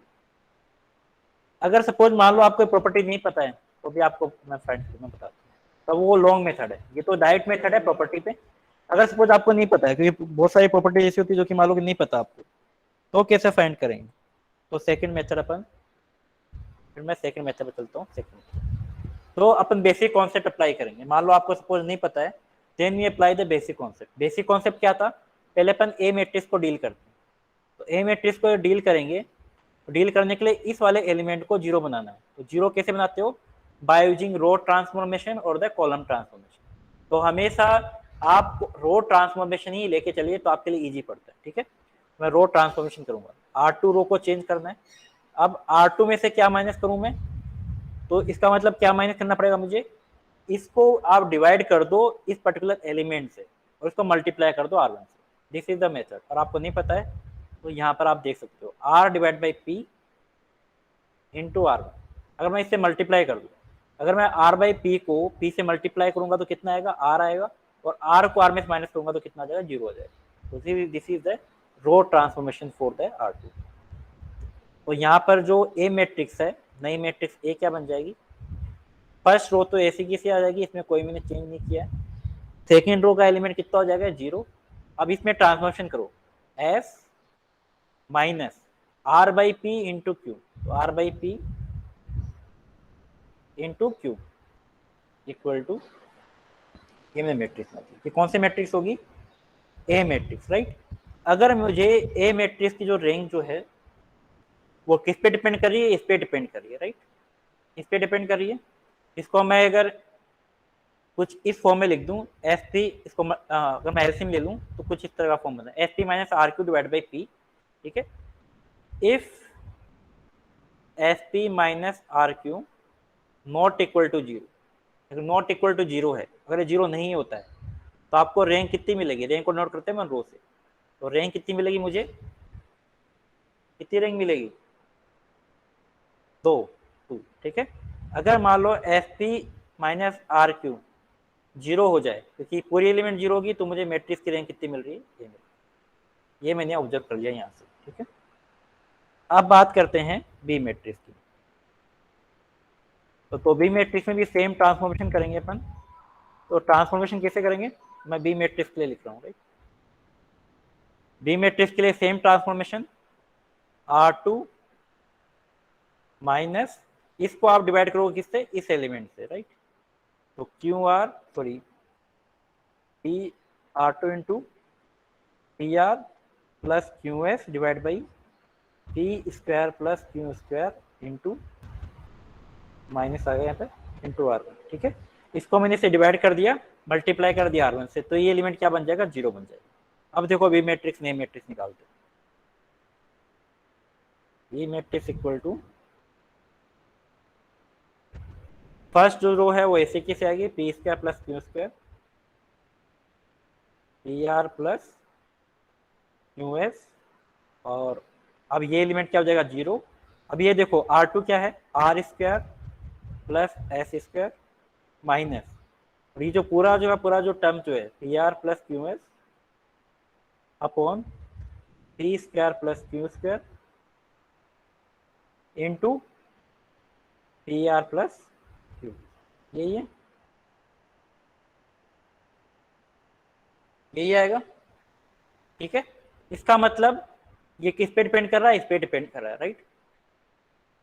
S1: अगर सपोज मान लो आपको प्रॉपर्टी नहीं पता है तो भी आपको मैं फाइंड करना बताता हूँ, तो वो लॉन्ग मेथड है, ये तो डायरेक्ट मेथड है प्रॉपर्टी पे। अगर सपोज आपको नहीं पता है, क्योंकि बहुत सारी प्रॉपर्टी ऐसी होती है जो कि मान लो कि नहीं पता आपको, तो कैसे फाइंड करेंगे? तो सेकंड मेथड अपन, फिर मैं सेकंड मेथड पे चलता हूँ। सेकंड तो अपन बेसिक कॉन्सेप्ट अप्लाई करेंगे। मान लो आपको सपोज नहीं पता है, then we apply the basic concept. Basic concept क्या था, पहले अपन ए मैट्रिक्स को डील करते हैं। तो ए मैट्रिक्स को डील करेंगे, तो डील करने के लिए इस वाले एलिमेंट को जीरो बनाना है। तो जीरो कैसे बनाते हो, बाय यूजिंग रो ट्रांसफॉर्मेशन और द कॉलम ट्रांसफॉर्मेशन। तो हमेशा आप रो ट्रांसफॉर्मेशन ही लेके चलिए तो आपके लिए इजी पड़ता है, ठीक है। मैं रो ट्रांसफॉर्मेशन करूंगा, R2 रो को चेंज करना है। अब R2 में से क्या माइनस करूं मैं, तो इसका मतलब क्या माइनस करना पड़ेगा मुझे, इसको आप डिवाइड कर दो इस पर्टिकुलर एलिमेंट से और इसको मल्टीप्लाई कर दो R1 से। This is the method. और आपको नहीं पता है तो यहाँ पर आप देख सकते हो R divide by P into R1। अगर मैं इससे मल्टीप्लाई कर दूँ, अगर मैं R बाई पी को P से मल्टीप्लाई करूंगा तो कितना आएगा, R आएगा, और R को R में से माइनस करूंगा तो कितना आ जाएगा, जीरो आ जाएगा। तो this is the row transformation for the R2। तो यहाँ पर जो ए मैट्रिक्स है, नई मैट्रिक्स ए क्या बन जाएगी, फर्स्ट रो तो ऐसी की सी आ जाएगी, इसमें कोई मैंने चेंज नहीं किया है। सेकेंड रो का एलिमेंट कितना हो जाएगा, जीरो। अब इसमें ट्रांसफॉर्मेशन करो, S minus R by P into Q, तो R by P into Q equal to, ये मैं मैट्रिक्स में, ये कौन सी मैट्रिक्स होगी, ए मैट्रिक्स, राइट। अगर मुझे ए मैट्रिक्स की जो रैंक जो है वो किस पे डिपेंड कर रही है, इस पे डिपेंड कर रही है, राइट, इस पे डिपेंड कर रही है। इसको मैं अगर कुछ इस फॉर्म में लिख दूं, एस पी, इसको अगर मैं एलसीएम ले लूं तो कुछ इस तरह का फॉर्म बना, S P minus R Q divide by P, ठीक है। If S P minus R Q not equal to zero, अगर नॉट इक्वल टू जीरो है, अगर ये जीरो नहीं होता है तो आपको रैंक कितनी मिलेगी, रैंक को नोट करते हैं मैं रो से, तो रैंक कितनी मिलेगी मुझे, कितनी रैंक मिलेगी, दो, टू, ठीक है। अगर मान लो S P minus R Q zero हो जाए, क्योंकि पूरी एलिमेंट जीरो होगी, तो मुझे मैट्रिक्स की रैंक कितनी मिल रही है, ये मैंने ऑब्जर्व कर लिया यहाँ से, ठीक है। अब बात करते हैं बी मैट्रिक्स की। तो बी मैट्रिक्स में भी सेम ट्रांसफॉर्मेशन करेंगे अपन। तो ट्रांसफॉर्मेशन कैसे करेंगे, मैं बी मैट्रिक्स के लिए लिख रहा हूँ, राइट। बी मैट्रिक्स के लिए सेम ट्रांसफॉर्मेशन, R2 माइनस इसको आप डिवाइड करोगे किससे, इस एलिमेंट से, राइट। तो Q R sorry P R two into P R plus Q S divide by P square plus Q square into minus आ गया यहाँ पे इंटू आर वन, ठीक है। इसको मैंने इसे डिवाइड कर दिया, मल्टीप्लाई कर दिया आर वन से, तो ये एलिमेंट क्या बन जाएगा, 0 बन जाएगा। अब देखो अभी मैट्रिक्स नए मैट्रिक्स निकालते हैं। ये मैट्रिक्स इक्वल टू फर्स्ट जो रो है वो ऐसे कैसे आएगी, P square plus Q square P R plus Q S, और अब ये एलिमेंट क्या हो जाएगा, 0। अब ये देखो आर टू क्या है, R square plus S square minus, और ये जो पूरा जो टर्म जो है P R plus Q S upon P square plus Q square into P R plus Q, यही आएगा, ठीक है। इसका मतलब ये किस पे डिपेंड कर रहा है, इस पे डिपेंड कर रहा है, राइट।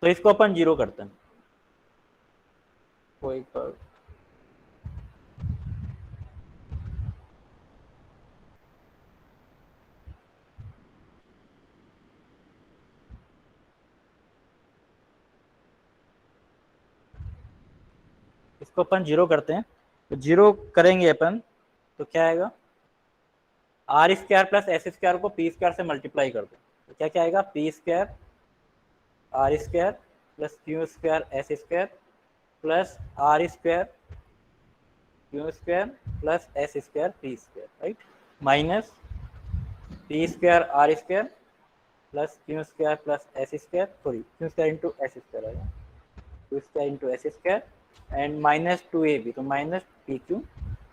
S1: तो इसको अपन 0 करते हैं, कोई पर इसको अपन 0 करते हैं, तो 0 करेंगे अपन तो क्या आएगा, R square plus S square को पी स्क्वायर से मल्टीप्लाई कर दो, तो क्या क्या आएगा, P square R square plus Q square S square plus R square Q square plus S square P square, right, minus P square R square plus Q square plus S square, sorry Q square into S square आएगा, Q square into S square and minus 2ab, तो minus P Q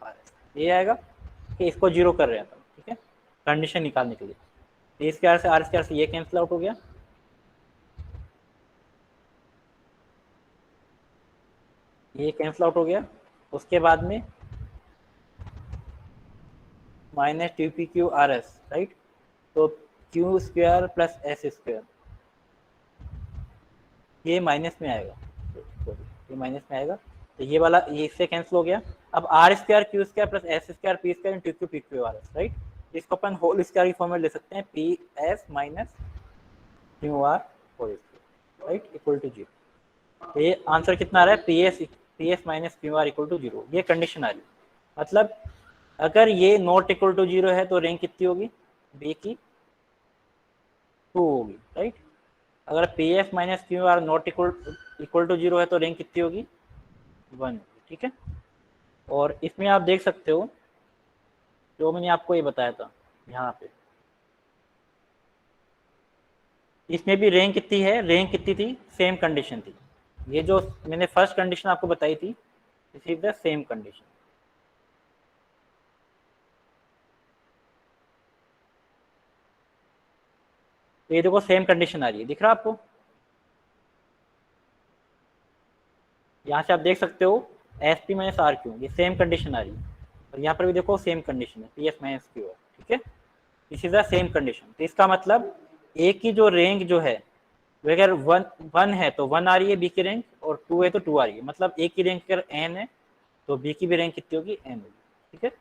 S1: R S, ये आएगा कि इसको 0 कर रहे हैं, ठीक है, कंडीशन निकालने के लिए। पी स्क्वायर से आर स्क्वायर से ये कैंसिल आउट हो गया, ये कैंसिल आउट हो गया, उसके बाद में minus two P Q R S, right, तो Q square plus S square ये माइनस में आएगा, ये माइनस में आएगा, तो ये वाला ये इससे कैंसिल हो गया। अब R square Q square plus S square P square into Q P Q R S, right, इसको अपन होल स्क्वायर की फॉर्म में ले सकते हैं, P S minus Q R whole square, right, equal to 0। तो ये आंसर कितना आ रहा है, P S minus Q R equal to 0, ये कंडीशन आ रही है। मतलब अगर ये नॉट इक्वल टू 0 है तो रैंक कितनी होगी, बी की 2 होगी, राइट। अगर P S minus Q R not equal to 0 है तो रैंक कितनी होगी, 1 होगी, ठीक है। और इसमें आप देख सकते हो जो मैंने आपको ये बताया था यहाँ पे, इसमें भी रैंक कितनी है, रैंक कितनी थी, सेम कंडीशन थी, ये जो मैंने फर्स्ट कंडीशन आपको बताई थी, this is the same condition. तो ये देखो सेम कंडीशन आ रही है, दिख रहा है आपको, यहाँ से आप देख सकते हो S P minus R Q, ये सेम कंडीशन आ रही है, और यहाँ पर भी देखो सेम कंडीशन है, पी एस माइनस क्यू है, ठीक है, this is the same condition. तो इसका मतलब ए की जो रैंक जो है वो अगर 1 है तो 1 आ रही है बी की रैंक, और 2 है तो 2 आ रही है, मतलब ए की रैंक अगर एन है तो बी की भी रैंक कितनी होगी, एन होगी, ठीक है।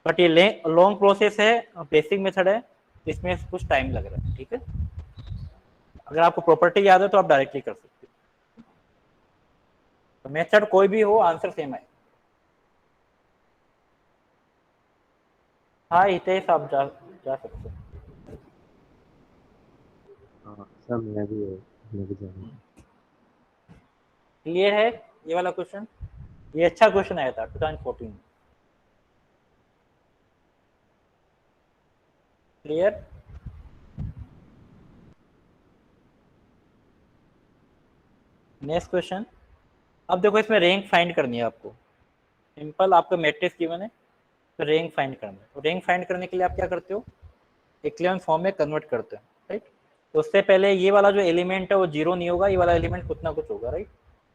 S1: बट ये लॉन्ग प्रोसेस है, बेसिक मेथड है, इसमें कुछ टाइम लग रहा है, ठीक है। अगर आपको प्रॉपर्टी याद है तो आप डायरेक्टली कर सकते हो, तो मेथड कोई भी हो आंसर सेम है। हाँ हितेश आप जा सकते हो।
S2: हाँ सर मैं भी जाऊँगा।
S1: क्लियर है ये वाला क्वेश्चन, ये अच्छा क्वेश्चन आया था 2014 में, क्लियर। नेक्स्ट क्वेश्चन, अब देखो इसमें रैंक फाइंड करनी है आपको, सिंपल, आपको मैट्रिक्स गिवन है तो रैंक फाइंड करना है, तो रैंक फाइंड करने के लिए आप क्या करते हो, इक्विवेलेंट फॉर्म में कन्वर्ट करते हैं, राइट। तो उससे पहले ये वाला जो एलिमेंट है वो 0 नहीं होगा, ये वाला एलिमेंट कुछ ना कुछ होगा, राइट।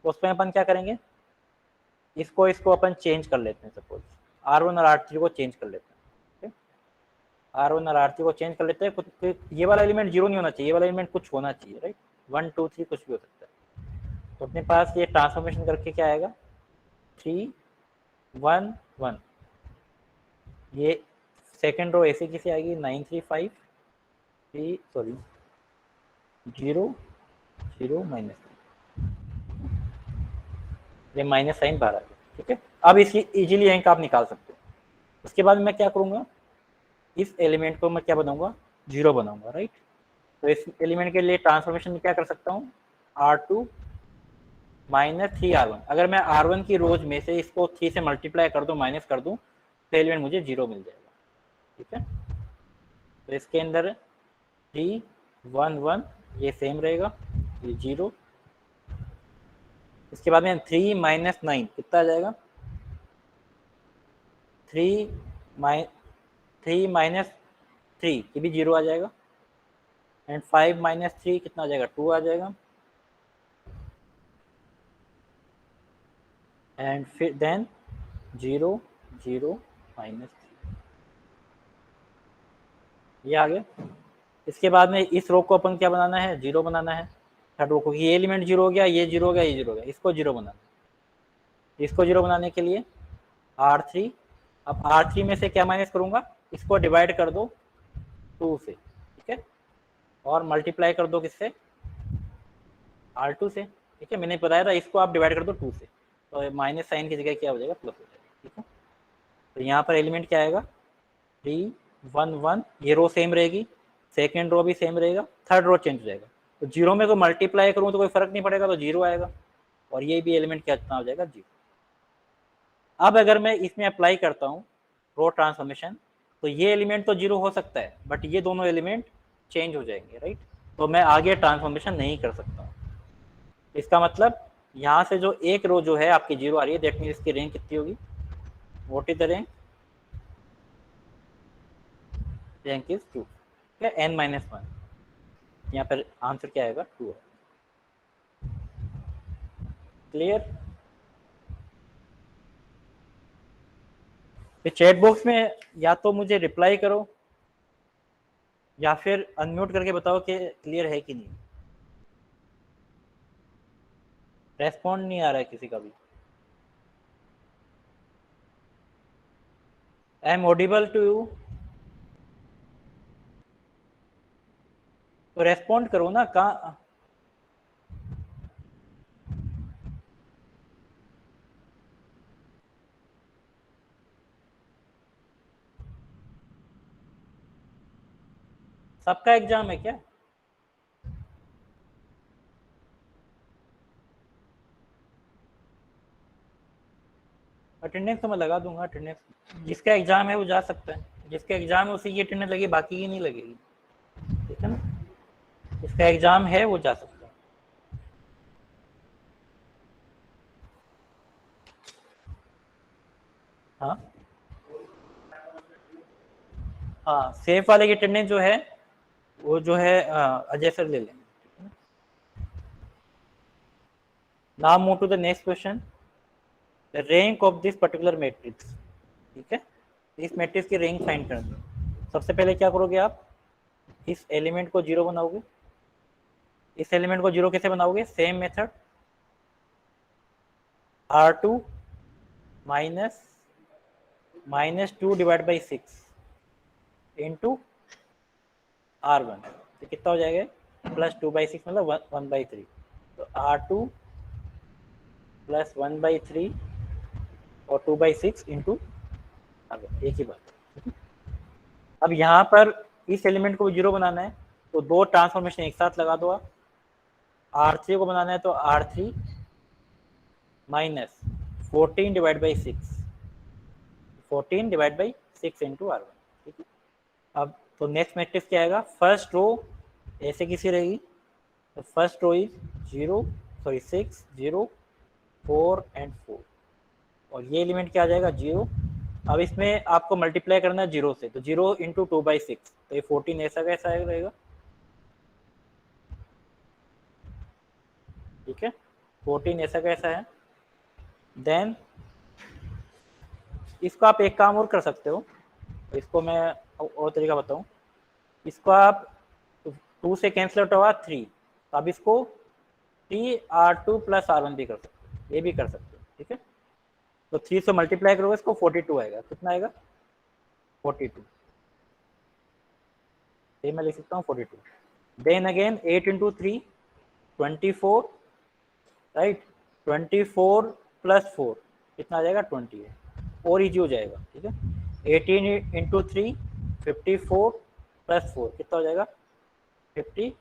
S1: तो उसमें अपन क्या करेंगे, इसको अपन चेंज कर लेते हैं, सपोज R1 और R3 को चेंज कर लेते हैं, R1 और R3 को चेंज कर लेते हैं, ये वाला एलिमेंट 0 नहीं होना चाहिए, ये वाला एलिमेंट कुछ होना चाहिए, राइट, 1 2 3 कुछ भी हो सकता है। तो अपने पास ये ट्रांसफॉर्मेशन करके क्या आएगा 3 1 1, ये सेकेंड रो ऐसे कैसे आएगी 9 3 5 3 सॉरी 0 0 माइनस, ये माइनस साइन बाहर आ गया, ठीक है। अब इसकी इजीली रैंक आप निकाल सकते हो। उसके बाद मैं क्या करूँगा, इस एलिमेंट को मैं क्या बनाऊंगा 0 बनाऊंगा, राइट। तो इस एलिमेंट के लिए ट्रांसफॉर्मेशन में क्या कर सकता हूँ R2 माइनस 3R1, अगर मैं R1 की रोज में से इसको 3 से मल्टीप्लाई कर दूं माइनस कर दूं तो एलिमेंट मुझे 0 मिल जाएगा, ठीक है। तो इसके अंदर 3 1 1 ये सेम रहेगा, ये 0। इसके बाद में 3 माइनस 9 कितना आ जाएगा 3 माइनस 3 ये भी 0 आ जाएगा, एंड 5 माइनस 3 कितना आ जाएगा 2 आ जाएगा, एंड फिर देन 0 0 माइनस 3 ये आ गया। इसके बाद में इस रो को अपन क्या बनाना है 0 बनाना है, थर्ड रो को, ये एलिमेंट 0 हो गया, ये 0 हो गया, ये 0 हो गया, इसको 0 बनाना है। इसको 0 बनाने के लिए R3, अब R3 में से क्या माइनस करूंगा, इसको डिवाइड कर दो 2 से, ठीक है, और मल्टीप्लाई कर दो किससे R2 से, ठीक है। मैंने बताया था इसको आप डिवाइड कर दो 2 से, तो माइनस साइन की जगह क्या हो जाएगा प्लस हो जाएगा, ठीक है। तो यहाँ पर एलिमेंट क्या आएगा 3 1 1, ये रो सेम रहेगी, सेकेंड रो भी सेम रहेगा, थर्ड रो चेंज हो जाएगा। तो 0 में को मल्टीप्लाई करूँ तो कोई फर्क नहीं पड़ेगा, तो 0 आएगा, और ये भी एलिमेंट क्या हो जाएगा 0। अब अगर मैं इसमें अप्लाई करता हूँ रो ट्रांसफॉर्मेशन, तो ये एलिमेंट तो 0 हो सकता है, बट ये दोनों एलिमेंट चेंज हो जाएंगे, राइट। तो मैं आगे ट्रांसफॉर्मेशन नहीं कर सकता हूँ। इसका मतलब यहाँ से जो एक रो जो है आपकी 0 आ रही है, दैट मीन्स इसकी रैंक कितनी होगी, what is the rank, rank is 2, n minus 1, यहाँ पर आंसर क्या आएगा 2 है। क्लियर। चैट बॉक्स में या तो मुझे रिप्लाई करो या फिर अनम्यूट करके बताओ कि क्लियर है कि नहीं, रेस्पॉन्ड नहीं आ रहा है किसी का भी। I am audible to you, तो रेस्पॉन्ड करो ना, कहाँ सबका एग्जाम है क्या। अटेंडेंस तो मैं लगा दूंगा, अटेंडेंस जिसका एग्जाम है वो जा सकता है, जिसका एग्जाम है उसी की अटेंडेंस लगी, बाकी की नहीं लगेगी, ठीक है ना। जिसका एग्जाम है वो जा सकता है। हाँ हाँ, सेफ वाले की अटेंडेंस जो है वो जो है अजय सर ले लेंगे। Now move to the next question, the rank of this particular matrix, ठीक है। इस मैट्रिक्स की रैंक फाइंड करनी है। सबसे पहले क्या करोगे आप, इस एलिमेंट को 0 बनाओगे। इस एलिमेंट को 0 कैसे बनाओगे, same method, R2 minus 2 divide by 6 into R1, तो कितना हो जाएगा प्लस 2/6 मतलब 1/3, तो R2 प्लस 1/3 और 2/6 इंटू R1, एक ही बात। अब यहाँ पर इस एलिमेंट को 0 बनाना है तो दो ट्रांसफॉर्मेशन एक साथ लगा दो आप। R3 को बनाना है तो R3 minus 14 divide by 6, 14 divide by 6 into R1, ठीक है। अब तो नेक्स्ट मैट्रिक्स क्या आएगा, फर्स्ट रो ऐसे किसी रहेगी, तो फर्स्ट रो इज 6 0 4 एंड 4, और ये एलिमेंट क्या आ जाएगा 0। अब इसमें आपको मल्टीप्लाई करना है 0 से, तो 0 इंटू 2/6, तो ये 14 ऐसा कैसा रहेगा, ठीक है, 14 ऐसा कैसा है। देन इसको आप एक काम और कर सकते हो, इसको मैं और तरीका बताऊं, इसको आप 2 से कैंसिल आउट हुआ 3, तो अब इसको 3r2 प्लस r1 भी कर सकते हो, ये भी कर सकते हो, ठीक है। तो 3 से मल्टीप्लाई करोगे इसको 42 आएगा, कितना आएगा 42, ये मैं लिख सकता हूँ 42। Then again 8 into 3 24, right, 24 plus 4 कितना आ जाएगा 28, और इजी हो जाएगा, ठीक है। 18 इंटू 3 54 प्लस 4 कितना हो जाएगा 58,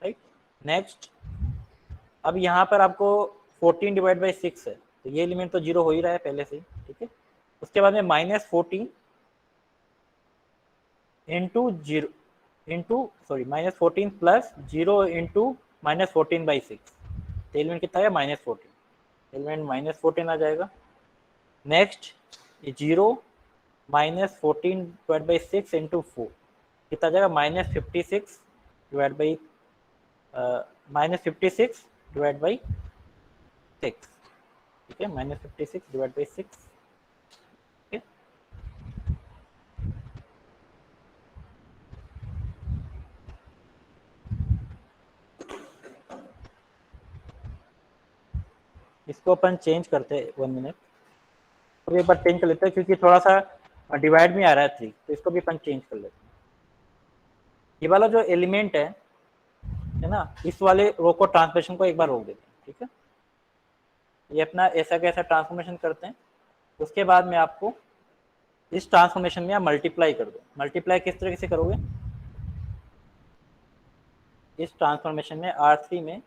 S1: राइट। नेक्स्ट, अब यहाँ पर आपको 14 डिवाइड बाई 6 है, तो ये एलिमेंट तो जीरो हो ही रहा है पहले से ही, ठीक है। उसके बाद में -14 into zero into sorry -14 plus 0 into -14/6, तो एलिमेंट कितना है -14, एलिमेंट -14 आ जाएगा। नेक्स्ट ये 0 -14 डिवाइड बाई 6 इंटू 4 कितना आ जाएगा -56 डिवाइड बाई -56 डिवाइड बाई 6, ठीक है, -56 डिवाइड बाई 6, ठीक है। इसको अपन चेंज करते हैं 1 मिनट, तो एक बार चेंज कर लेते हैं क्योंकि थोड़ा सा डिवाइड में आ रहा है 3, तो इसको भी अपन चेंज कर लेते हैं। ये वाला जो एलिमेंट है ना, इस वाले रो को ट्रांसफॉर्मेशन को एक बार रोक देते हैं, ठीक है। ये अपना ऐसा कैसा ट्रांसफॉर्मेशन करते हैं, उसके बाद में आपको इस ट्रांसफॉर्मेशन में आप मल्टीप्लाई कर दो। मल्टीप्लाई किस तरीके से करोगे, इस ट्रांसफॉर्मेशन में R3 में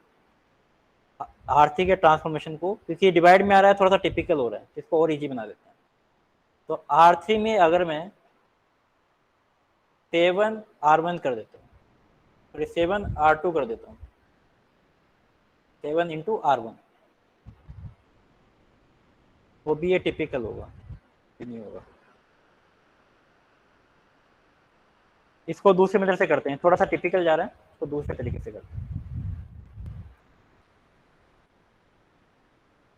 S1: R3 के ट्रांसफॉर्मेशन को, क्योंकि डिवाइड में आ रहा है थोड़ा सा टिपिकल हो रहा है, इसको और इजी बना देते हैं। तो R3 में अगर मैं 7r1 कर देता हूँ, फिर 7r2 कर देता हूँ, 7 इंटू R1, वो भी ये टिपिकल होगा कि नहीं होगा। इसको दूसरे मेथड से करते हैं, थोड़ा सा टिपिकल जा रहा है, तो दूसरे तरीके से करते हैं।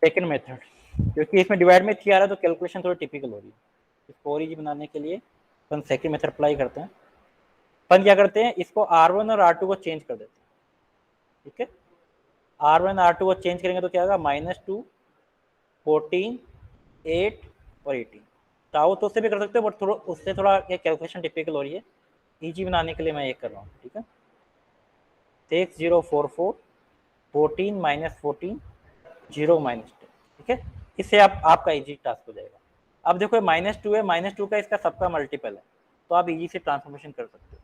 S1: सेकेंड मेथड, क्योंकि इसमें डिवाइड में 3 आ रहा है तो कैलकुलेशन थोड़ी टिपिकल हो रही है, इसको और इजी बनाने के लिए अपन सेकेंड मेथड अप्लाई करते हैं। अपन क्या करते हैं, इसको R1 और R2 को चेंज कर देते हैं, ठीक है। R1 R2 को चेंज करेंगे तो क्या होगा -2 14 8 और 18, चाहो तो उससे भी कर सकते हो, बट थोड़ा उससे थोड़ा कैलकुलेशन टिपिकल हो रही है, इजी बनाने के लिए मैं ये कर रहा हूँ, ठीक है। 6044 14 -14 0 -10, ठीक है। इससे आपका इजी टास्क हो जाएगा। अब देखो -2 है, -2 का इसका सबका मल्टीपल है, तो आप इजी से ट्रांसफॉर्मेशन कर सकते हो।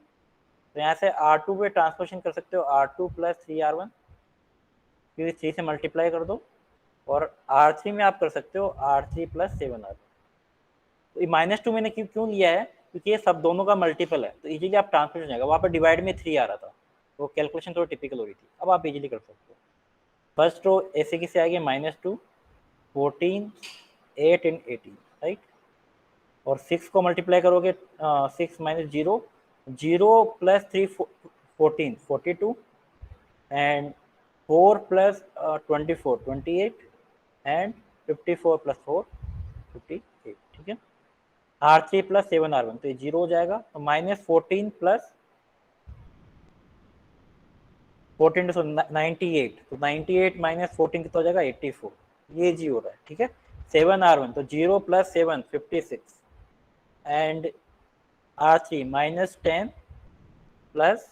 S1: तो यहाँ से R2 पे ट्रांसफॉर्मेशन कर सकते हो, R2 प्लस 3R1, फिर 3 से मल्टीप्लाई कर दो, और R3 में आप कर सकते हो R3 प्लस 7R1। तो -2 मैंने क्यों लिया है, क्योंकि ये सब दोनों का मल्टीपल है, तो इजीली आप ट्रांसफॉर्मेशन हो जाएगा। वहाँ पर डिवाइड में 3 आ रहा था, तो कैलकुलेशन थोड़ी टिपिकल हो रही थी, अब आप इजीली कर सकते हो। फर्स्ट रो ऐसे किसे आएगी -2 14 8 एंड 18, राइट, और 6 को मल्टीप्लाई करोगे 6 - 0 0 plus 3 14 42 and 4 plus 24 28 and 54 plus 4 58, ठीक है। R3 प्लस 7R1, तो ये 0 हो जाएगा, तो -14 प्लस 14 तो 98, तो 98 - 14 कितना हो जाएगा 84, ये जी हो रहा है, ठीक है। 7R1 तो 0 प्लस 7 56 एंड R3 -10 प्लस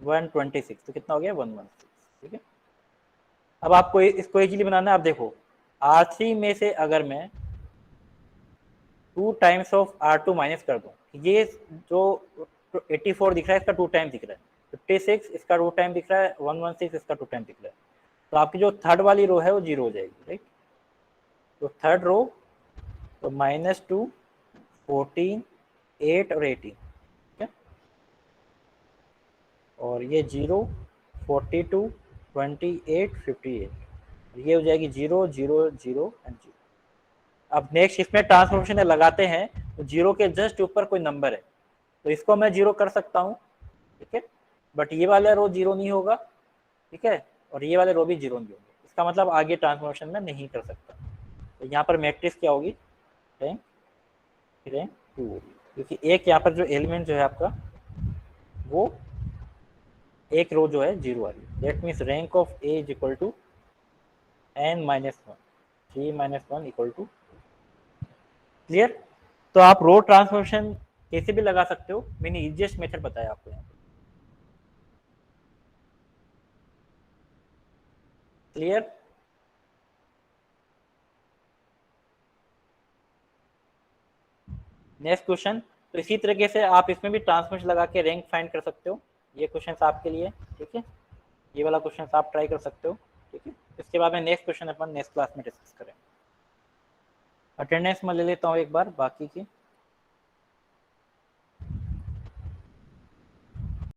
S1: 126, तो कितना हो गया 116, ठीक है। अब आपको इसको इजीली बनाना है। आप देखो R3 में से अगर मैं 2 टाइम्स ऑफ R2 माइनस कर दूं, ये जो 84 दिख रहा है इसका 2 टाइम दिख रहा है, 56 इसका 2 टाइम दिख रहा है, 116 इसका 2 टाइम दिख रहा है, तो आपकी जो थर्ड वाली रो है वो 0 हो जाएगी, राइट। तो थर्ड रो तो -2 14 8 और 18, ठीक है, और ये 0 42 28 58, ये हो जाएगी 0 0 0 एंड 0। अब नेक्स्ट इसमें ट्रांसफॉर्मेशन लगाते हैं, तो 0 के जस्ट ऊपर कोई नंबर है, तो इसको मैं 0 कर सकता हूँ, ठीक है, बट ये वाला रो 0 नहीं होगा, ठीक है, और ये वाले रो भी 0 नहीं होंगे, इसका मतलब आगे ट्रांसफॉर्मेशन में नहीं कर सकता। तो यहाँ पर मैट्रिक्स क्या होगी, रैंक 2 होगी, क्योंकि एक यहाँ पर जो एलिमेंट जो है आपका वो एक रो जो है जीरो आ रही है, that means rank of A is equal to n minus one, 3 minus one equal to. Clear? तो आप रो ट्रांसफॉर्मेशन कैसे भी लगा सकते हो, मैंने इजिएस्ट मेथड बताया आपको यहाँ पे। क्लियर? नेक्स्ट क्वेश्चन, तो इसी तरीके से आप इसमें भी ट्रांसफॉर्मेशन लगा के रैंक फाइंड कर सकते हो। ये क्वेश्चन आपके लिए, ठीक है, ये वाला क्वेश्चन आप ट्राई कर सकते हो, ठीक है। इसके बाद में नेक्स्ट क्वेश्चन अपन नेक्स्ट क्लास में डिस्कस करें। अटेंडेंस में ले लेता हूँ एक बार बाकी की।